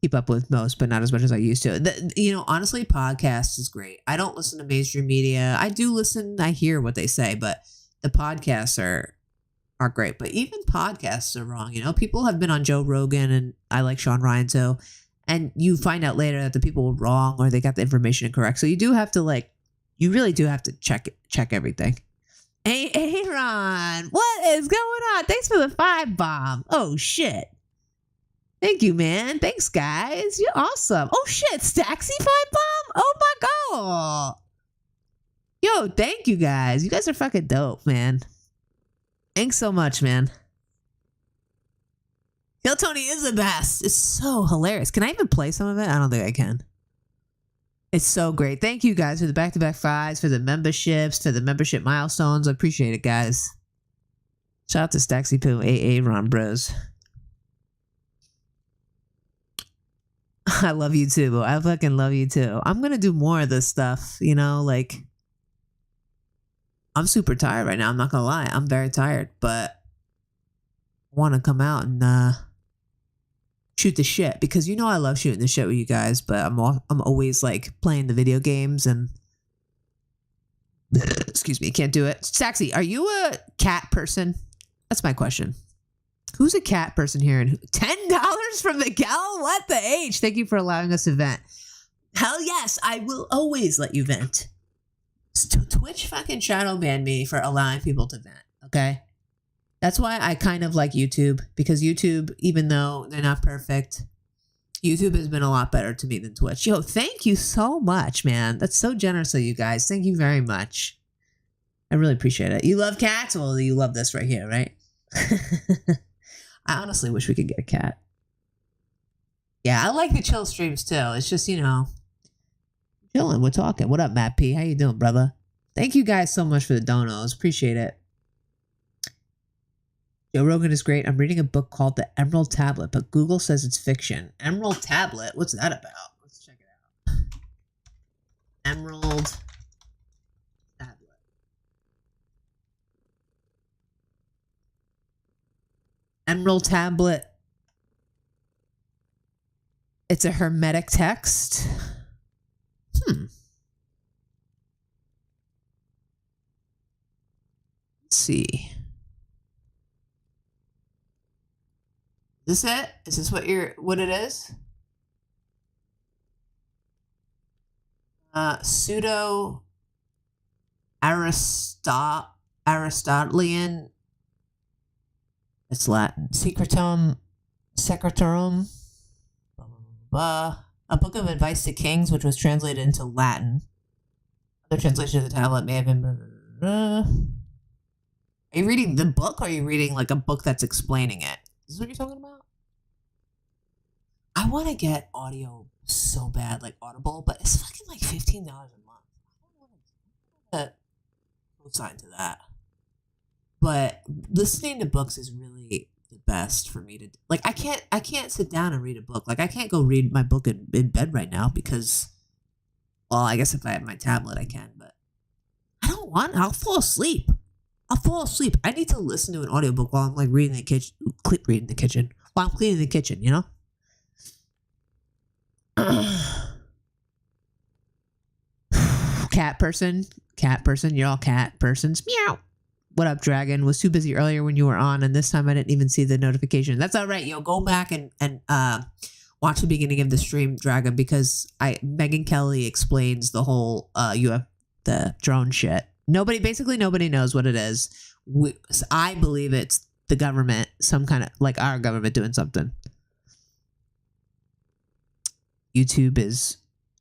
Keep up with most, but not as much as I used to. Honestly, podcasts is great. I don't listen to mainstream media. I do listen, I hear what they say, but the podcasts are great. But even podcasts are wrong. People have been on Joe Rogan, and I like Sean Ryan too. And you find out later that the people were wrong or they got the information incorrect. So you do have to you really do have to check everything. Hey, Aaron, what is going on? Thanks for the 5 bomb. Oh, shit. Thank you, man. Thanks, guys. You're awesome. Oh, shit. Staxy 5 bomb? Oh, my God. Yo, thank you, guys. You guys are fucking dope, man. Thanks so much, man. Kill Tony is the best. It's so hilarious. Can I even play some of it? I don't think I can. It's so great. Thank you guys for the back-to-back 5s, for the memberships, for the membership milestones. I appreciate it, guys. Shout out to Staxy Poo, AA Ron Bros. I love you too. I fucking love you too. I'm going to do more of this stuff, I'm super tired right now. I'm not going to lie. I'm very tired, but I want to come out and shoot the shit because I love shooting the shit with you guys, but I'm always playing the video games and excuse me, can't do it. Saxy, are you a cat person? That's my question. Who's a cat person here? And $10 from Miguel? What the H? Thank you for allowing us to vent. Hell yes, I will always let you vent. Twitch fucking shadow banned me for allowing people to vent, okay? That's why I kind of like YouTube, because YouTube, even though they're not perfect, YouTube has been a lot better to me than Twitch. Yo, thank you so much, man. That's so generous of you guys. Thank you very much. I really appreciate it. You love cats? Well, you love this right here, right? I honestly wish we could get a cat. Yeah, I like the chill streams too. It's just, chilling. We're talking. What up, Matt P? How you doing, brother? Thank you guys so much for the donos. Appreciate it. Joe Rogan is great. I'm reading a book called The Emerald Tablet, but Google says it's fiction. Emerald Tablet? What's that about? Let's check it out. Emerald Tablet. Emerald Tablet. It's a hermetic text. Let's see. Is this it? Is this what it is? Pseudo Aristotelian. It's Latin. Secretorum. A book of advice to kings, which was translated into Latin. Other translation of the tablet may have been. Are you reading the book, or are you reading a book that's explaining it? Is this what you're talking about? I want to get audio so bad, like Audible, but it's fucking like $15 a month. I don't want to sign to that. But listening to books is really the best for me to do. Like I can't sit down and read a book. Like I can't go read my book in bed right now because, well, I guess if I have my tablet I can, but I don't want. I'll fall asleep. I need to listen to an audiobook while I'm like reading the kitchen, while I'm cleaning the kitchen, you know? Cat person, you're all cat persons. Meow. What up, Dragon? Was too busy earlier when you were on, and this time I didn't even see the notification. That's all right, yo. Go back and watch the beginning of the stream, Dragon, because Megyn Kelly explains the whole the drone shit. Nobody knows what it is. I believe it's the government, some kind of like our government doing something. YouTube is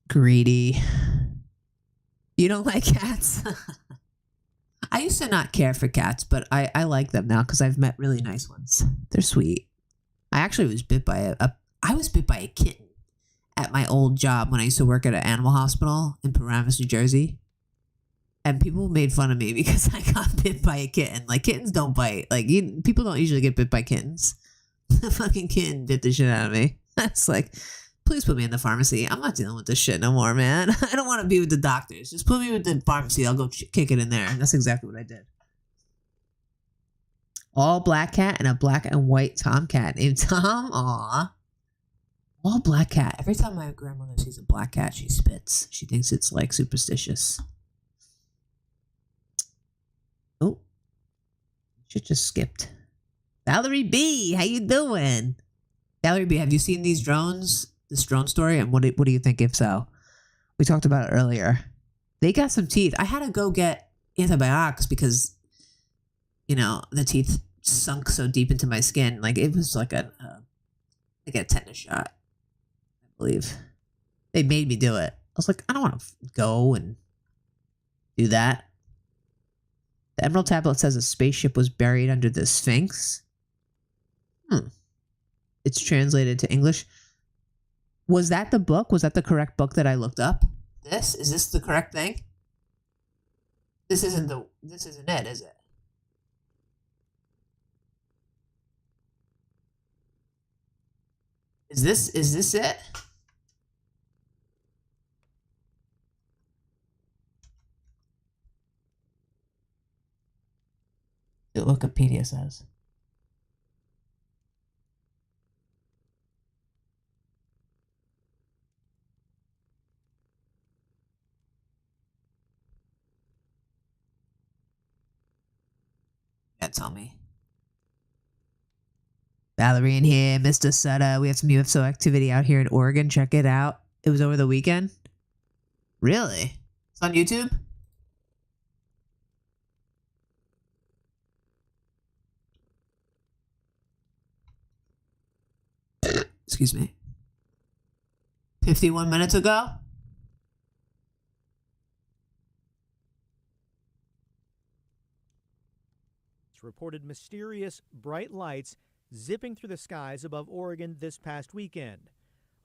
greedy. You don't like cats? I used to not care for cats, but I like them now because I've met really nice ones. They're sweet. I actually was bit by a kitten at my old job when I used to work at an animal hospital in Paramus, New Jersey. And people made fun of me because I got bit by a kitten. Like, kittens don't bite. Like, people don't usually get bit by kittens. The fucking kitten bit the shit out of me. That's like, please put me in the pharmacy. I'm not dealing with this shit no more, man. I don't want to be with the doctors. Just put me with the pharmacy. I'll go kick it in there. And that's exactly what I did. All black cat and a black and white tomcat named Tom. Aw. All black cat. Every time my grandmother sees a black cat, she spits. She thinks it's like superstitious. Oh. Shit just skipped. Valerie B, how you doing? Valerie B, have you seen these drones? This drone story? And what do you think if so? We talked about it earlier. They got some teeth. I had to go get antibiotics because, you know, the teeth sunk so deep into my skin. Like, it was like a tetanus shot, I believe. They made me do it. I was like, I don't want to go and do that. The Emerald Tablet says a spaceship was buried under the Sphinx. It's translated to English. Was that the book? Was that the correct book that I looked up? Is this the correct thing? This isn't it, is it? Is this it? What Wikipedia says. Tell me. Valerie in here, Mr. Sutter. We have some UFO activity out here in Oregon. Check it out. It was over the weekend. Really? It's on YouTube? Excuse me. 51 minutes ago? Reported mysterious bright lights zipping through the skies above Oregon this past weekend.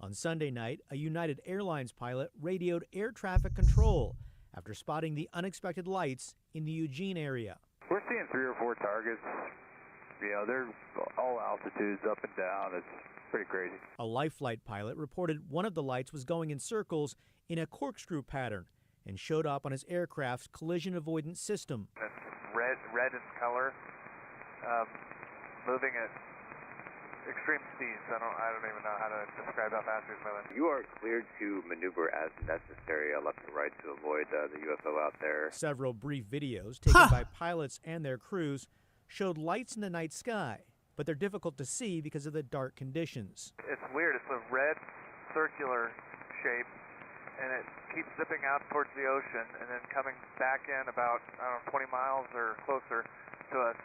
On Sunday night, a United Airlines pilot radioed air traffic control after spotting the unexpected lights in the Eugene area. We're seeing 3 or 4 targets. You know, they're all altitudes up and down. It's pretty crazy. A Life Flight pilot reported one of the lights was going in circles in a corkscrew pattern and showed up on his aircraft's collision avoidance system. It's red in color, moving at extreme speeds. I don't even know how to describe how fast he's moving. You are cleared to maneuver as necessary, left and right, to avoid the UFO out there. Several brief videos taken by pilots and their crews showed lights in the night sky, but they're difficult to see because of the dark conditions. It's weird. It's a red circular shape, and it keeps zipping out towards the ocean and then coming back in about, 20 miles or closer to us,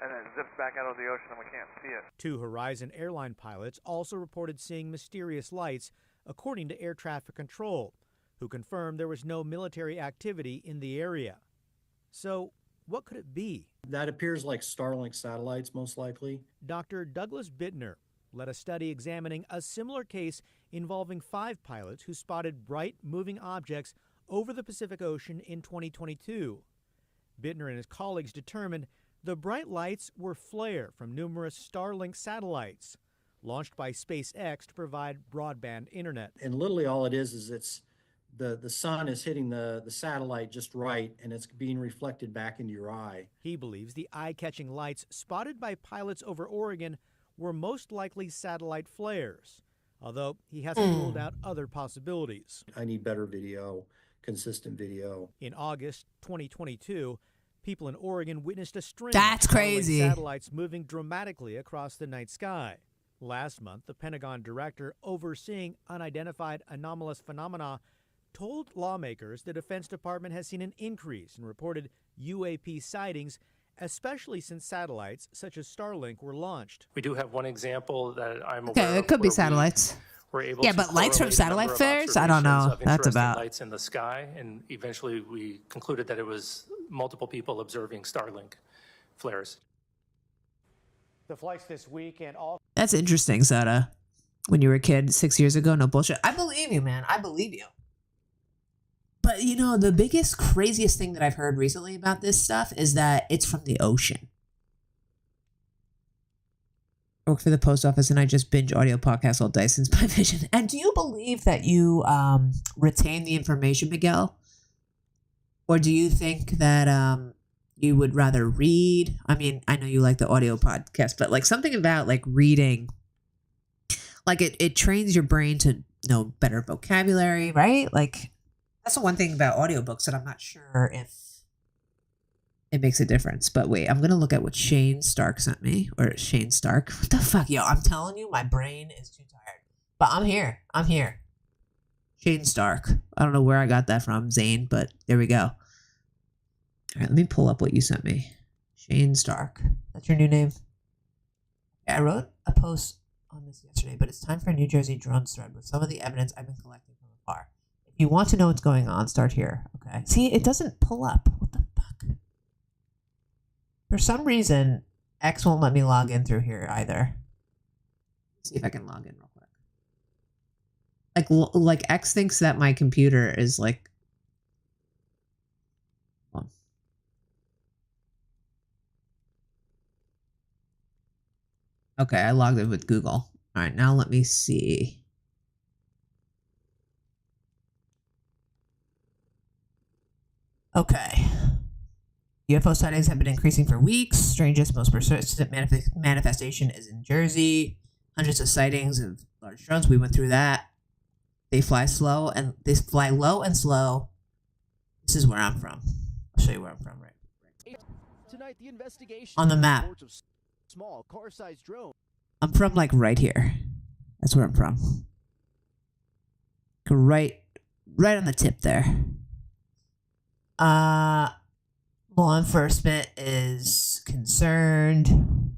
and then zips back out of the ocean and we can't see it. 2 Horizon airline pilots also reported seeing mysterious lights, according to air traffic control, who confirmed there was no military activity in the area. So, what could it be? That appears like Starlink satellites, most likely. Dr. Douglas Bittner, led a study examining a similar case involving 5 pilots who spotted bright moving objects over the Pacific Ocean in 2022. Bittner and his colleagues determined the bright lights were flare from numerous Starlink satellites launched by SpaceX to provide broadband internet. And literally all it is it's the sun is hitting the satellite just right, and it's being reflected back into your eye. He believes the eye-catching lights spotted by pilots over Oregon were most likely satellite flares, although he hasn't ruled out other possibilities. I need better video, consistent video. In August 2022, people in Oregon witnessed a string That's of Starlink crazy. satellites moving dramatically across the night sky. Last month, the Pentagon director overseeing unidentified anomalous phenomena told lawmakers the Defense Department has seen an increase in reported UAP sightings, especially since satellites such as Starlink were launched. We do have one example that I'm aware Okay, of it could be where satellites. we're able Yeah, to but lights from correlate a satellite number of flares? I don't know. observations of That's interesting about. lights in the sky, and eventually we concluded that it was multiple people observing Starlink flares. The flights this week and all. That's interesting, Soda. When you were a kid 6 years ago, no bullshit. I believe you, man. I believe you. But, you know, the biggest, craziest thing that I've heard recently about this stuff is that it's from the ocean. I work for the post office and I just binge audio podcasts all day since my vision. And do you believe that you retain the information, Miguel? Or do you think that you would rather read? I mean, I know you like the audio podcast, but like something about like reading, like it trains your brain to know better vocabulary, right? Like that's the one thing about audiobooks that I'm not sure if it makes a difference. But wait, I'm going to look at what Shane Stark sent me. Or Shane Stark. What the fuck? Yo, I'm telling you, my brain is too tired. But I'm here. I'm here. Shane Stark. I don't know where I got that from, Zane, but there we go. All right, let me pull up what you sent me. Shane Stark. That's your new name? Yeah, I wrote a post on this yesterday, but it's time for a New Jersey drones thread with some of the evidence I've been collecting from afar. If you want to know what's going on, start here. Okay. See, it doesn't pull up. What the fuck? For some reason, X won't let me log in through here either. Let's see if I can log in real quick. Like X thinks that my computer is like. Hold on. Okay, I logged in with Google. All right, now let me see. Okay. UFO sightings have been increasing for weeks. Strangest, most persistent manifestation is in Jersey. Hundreds of sightings of large drones. We went through that. They fly slow and they fly low and slow. This is where I'm from. I'll show you where I'm from right. Tonight, the investigation on the map. Small car-sized drone. I'm from like right here. That's where I'm from. Right on the tip there. Law enforcement is concerned.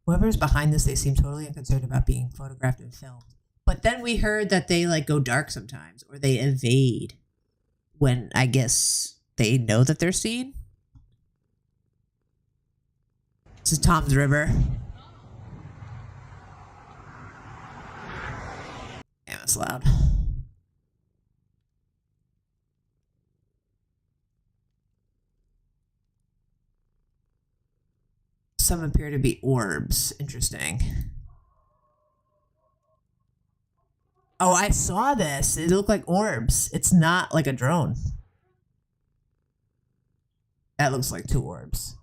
Whoever's behind this, they seem totally unconcerned about being photographed and filmed. But then we heard that they like go dark sometimes, or they evade when I guess they know that they're seen. This is Tom's River. Damn, it's loud. Some appear to be orbs. Interesting. Oh, I saw this. It looked like orbs. It's not like a drone. That looks like 2 orbs.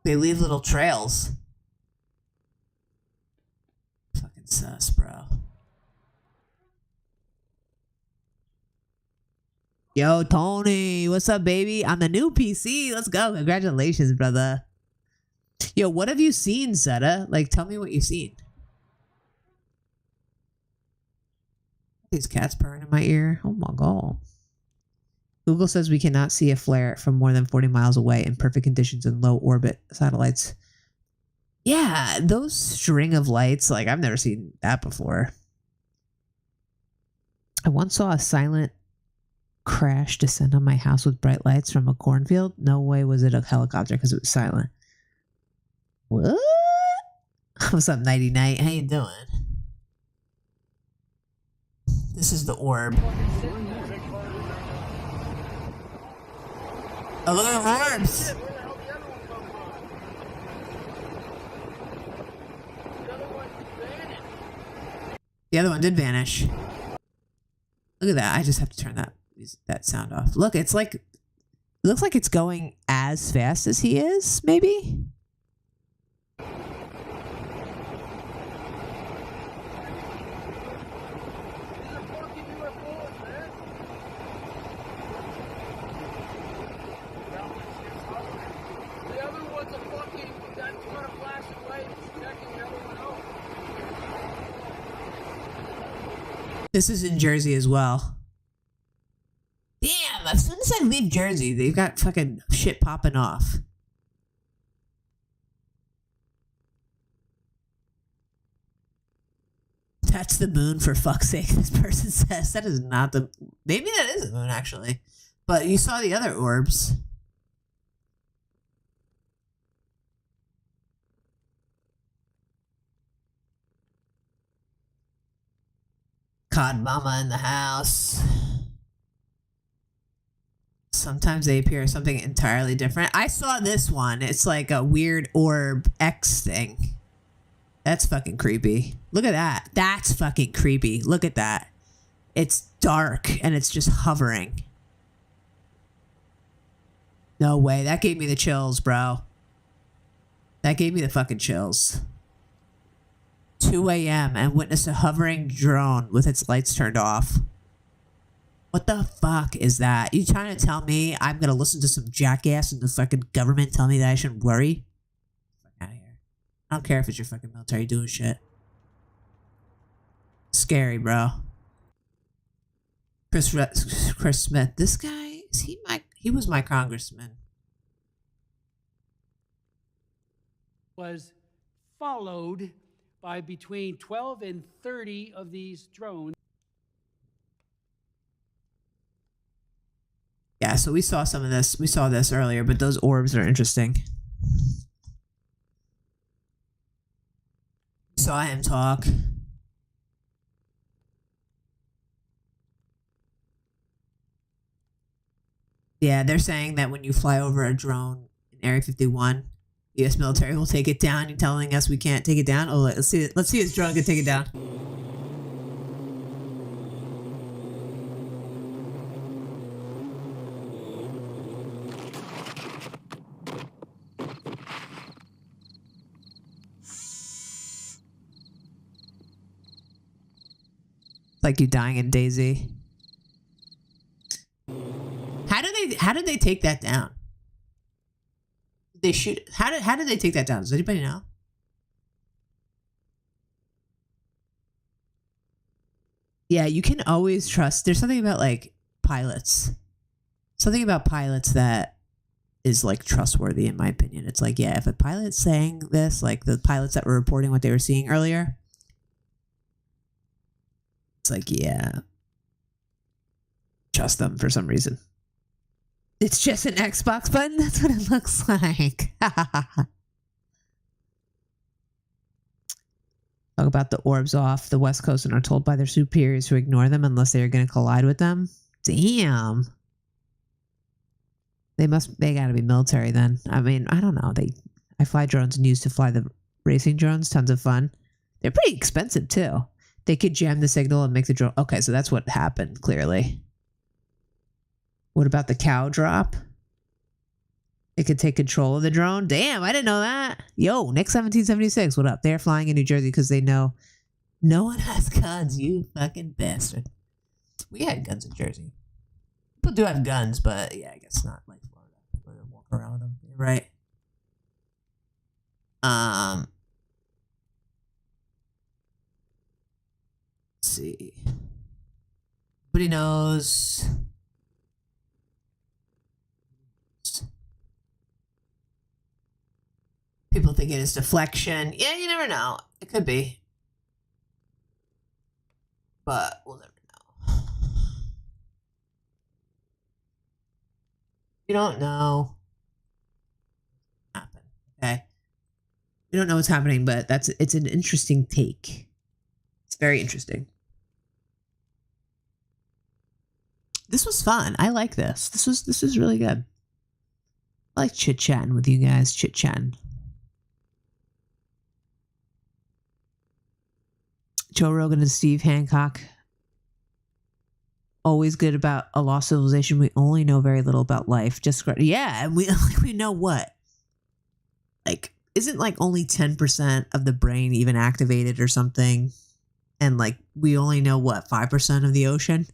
They leave little trails. Fucking sus, bro. Yo, Tony, what's up, baby? I'm the new PC. Let's go. Congratulations, brother. Yo, what have you seen, Zeta? Like, tell me what you've seen. These cats purring in my ear. Oh my god. Google says we cannot see a flare from more than 40 miles away in perfect conditions in low orbit satellites. Yeah, those string of lights, like I've never seen that before. I once saw a silent crash descend on my house with bright lights from a cornfield? No way was it a helicopter because it was silent. What? What's up, Nighty Night? How you doing? This is the orb. Oh, look at the orbs! The other one did vanish. Look at that. I just have to turn that sound off. Look, it's like, it looks like it's going as fast as he is, maybe? This is in Jersey as well. Damn, as soon as I leave Jersey, they've got fucking shit popping off. That's the moon, for fuck's sake, this person says. That is not the... Maybe that is the moon, actually. But you saw the other orbs. Cod Mama in the house. Sometimes they appear as something entirely different. I saw this one. It's like a weird orb X thing. That's fucking creepy. Look at that. That's fucking creepy. Look at that. It's dark and it's just hovering. No way. That gave me the chills, bro. That gave me the fucking chills. 2 a.m. and witnessed a hovering drone with its lights turned off. What the fuck is that? You trying to tell me I'm gonna listen to some jackass in the fucking government tell me that I shouldn't worry? Fuck out of here. I don't care if it's your fucking military doing shit. Scary, bro. Chris Smith. This guy, he was my congressman. Was followed by between 12 and 30 of these drones. Yeah, so we saw some of this. We saw this earlier, but those orbs are interesting. We saw him talk. Yeah, they're saying that when you fly over a drone in Area 51, the U.S. military will take it down. You're telling us we can't take it down? Oh, let's see. Let's see this drone can take it down. Like you dying in Daisy. How did they take that down? They shoot. How did they take that down? Does anybody know? Yeah, you can always trust. There's something about like pilots. Something about pilots that is like trustworthy in my opinion. It's like, yeah, if a pilot's saying this, like the pilots that were reporting what they were seeing earlier, it's like, yeah, trust them for some reason. It's just an Xbox button? That's what it looks like. Talk about the orbs off the West Coast and are told by their superiors to ignore them unless they are going to collide with them. Damn. They gotta be military then. I mean, I don't know. I fly drones and used to fly the racing drones. Tons of fun. They're pretty expensive too. They could jam the signal and make the drone. Okay, so that's what happened, clearly. What about the cow drop? It could take control of the drone. Damn, I didn't know that. Yo, Nick 1776, what up? They're flying in New Jersey because they know no one has guns, you fucking bastard. We had guns in Jersey. People do have guns, but yeah, I guess not like Florida. People don't walk around with them, right? Let's see. Nobody knows. People think it is deflection. Yeah, you never know. It could be. But we'll never know. We don't know. Okay. We don't know what's happening, but it's an interesting take. It's very interesting. This was fun. I like this. This was really good. I like chit-chatting with you guys. Chit-chatting. Joe Rogan and Steve Hancock. Always good about a lost civilization. We only know very little about life. And we know what? Like, isn't like only 10% of the brain even activated or something? And like, we only know what, 5% of the ocean?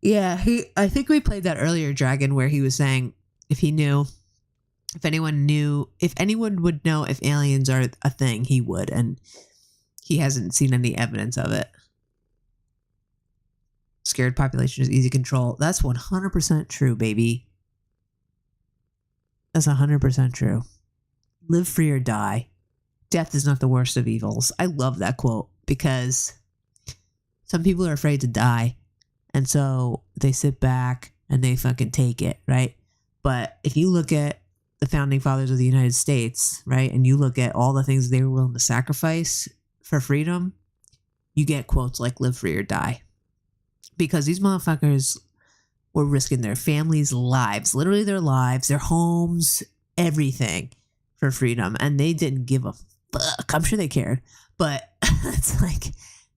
Yeah, I think we played that earlier, Dragon, where he was saying if anyone would know if aliens are a thing, he would, and he hasn't seen any evidence of it. Scared population is easy control. That's 100% true, baby. That's 100% true. Live free or die. Death is not the worst of evils. I love that quote because some people are afraid to die. And so they sit back and they fucking take it, right? But if you look at the founding fathers of the United States, right, and you look at all the things they were willing to sacrifice for freedom, you get quotes like live free or die. Because these motherfuckers were risking their families' lives, literally their lives, their homes, everything for freedom. And they didn't give a fuck. I'm sure they cared. But it's like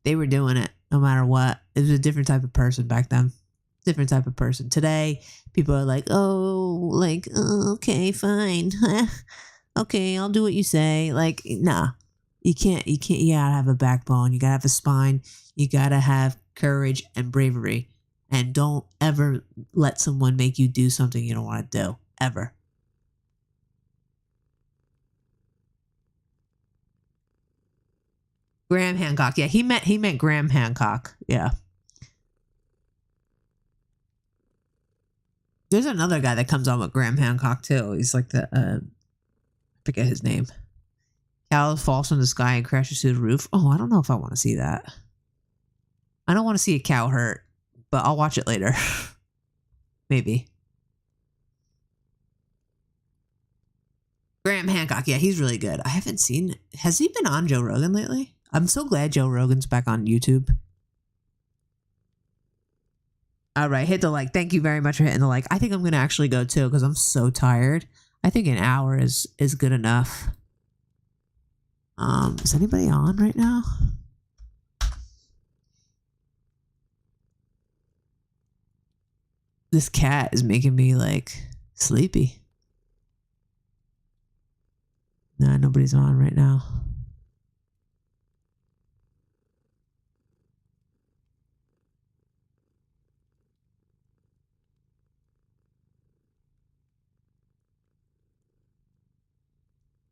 they were doing it no matter what. It was a different type of person back then. Different type of person. Today, people are like, okay, fine. Okay, I'll do what you say. Like, nah. You can't, you gotta have a backbone. You gotta have a spine. You gotta have courage and bravery. And don't ever let someone make you do something you don't want to do. Ever. Graham Hancock. Yeah, he meant Graham Hancock. Yeah. There's another guy that comes on with Graham Hancock too. He's like the I forget his name. Cow falls from the sky and crashes through the roof. Oh, I don't know if I want to see that. I don't want to see a cow hurt, but I'll watch it later. Maybe. Graham Hancock. Yeah, he's really good. I haven't seen. Has he been on Joe Rogan lately? I'm so glad Joe Rogan's back on YouTube. All right, hit the like. Thank you very much for hitting the like. I think I'm going to actually go too because I'm so tired. I think an hour is good enough. Is anybody on right now? This cat is making me like sleepy. Nah, nobody's on right now.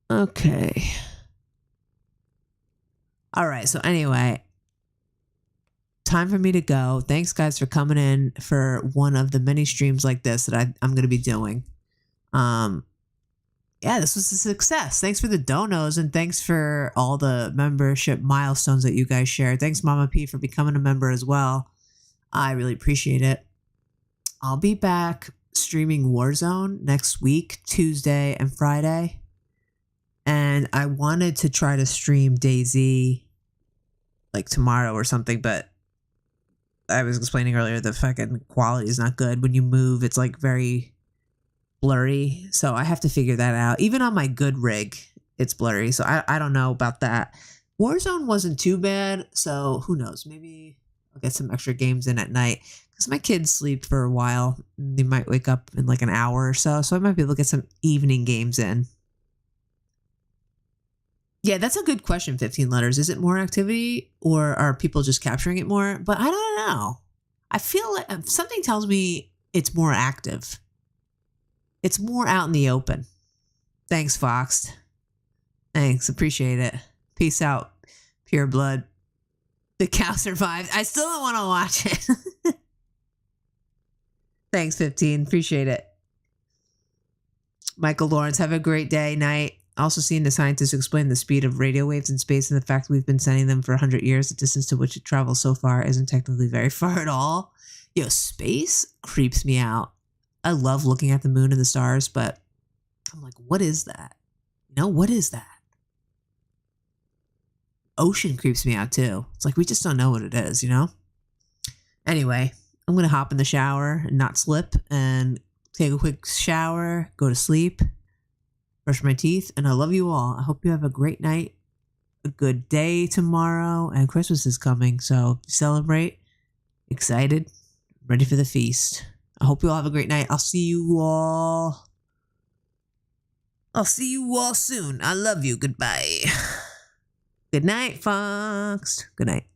Okay. All right. So anyway, time for me to go. Thanks guys for coming in for one of the many streams like this that I'm going to be doing. Yeah, this was a success. Thanks for the donos and thanks for all the membership milestones that you guys shared. Thanks Mama P for becoming a member as well. I really appreciate it. I'll be back streaming Warzone next week, Tuesday and Friday. And I wanted to try to stream DayZ like tomorrow or something, but I was explaining earlier the fucking quality is not good. When you move, it's like very blurry. So I have to figure that out. Even on my good rig, it's blurry. So I don't know about that. Warzone wasn't too bad. So who knows? Maybe I'll get some extra games in at night. Because my kids sleep for a while. They might wake up in like an hour or so. So I might be able to get some evening games in. Yeah, that's a good question, 15 letters. Is it more activity or are people just capturing it more? But I don't know. I feel like something tells me it's more active. It's more out in the open. Thanks, Fox. Thanks. Appreciate it. Peace out. Pure blood. The cow survived. I still don't want to watch it. Thanks, 15. Appreciate it. Michael Lawrence, have a great day, night. Also seeing the scientists explain the speed of radio waves in space and the fact we've been sending them for 100 years. The distance to which it travels so far isn't technically very far at all. Yo, space creeps me out. I love looking at the moon and the stars, but I'm like, what is that? You know, what is that? Ocean creeps me out too. It's like we just don't know what it is, you know? Anyway, I'm going to hop in the shower and not slip and take a quick shower, go to sleep, brush my teeth, and I love you all. I hope you have a great night, a good day tomorrow, and Christmas is coming, so celebrate. Excited, ready for the feast. I hope you all have a great night. I'll see you all soon. I love you. Goodbye. Good night, Fox. Good night.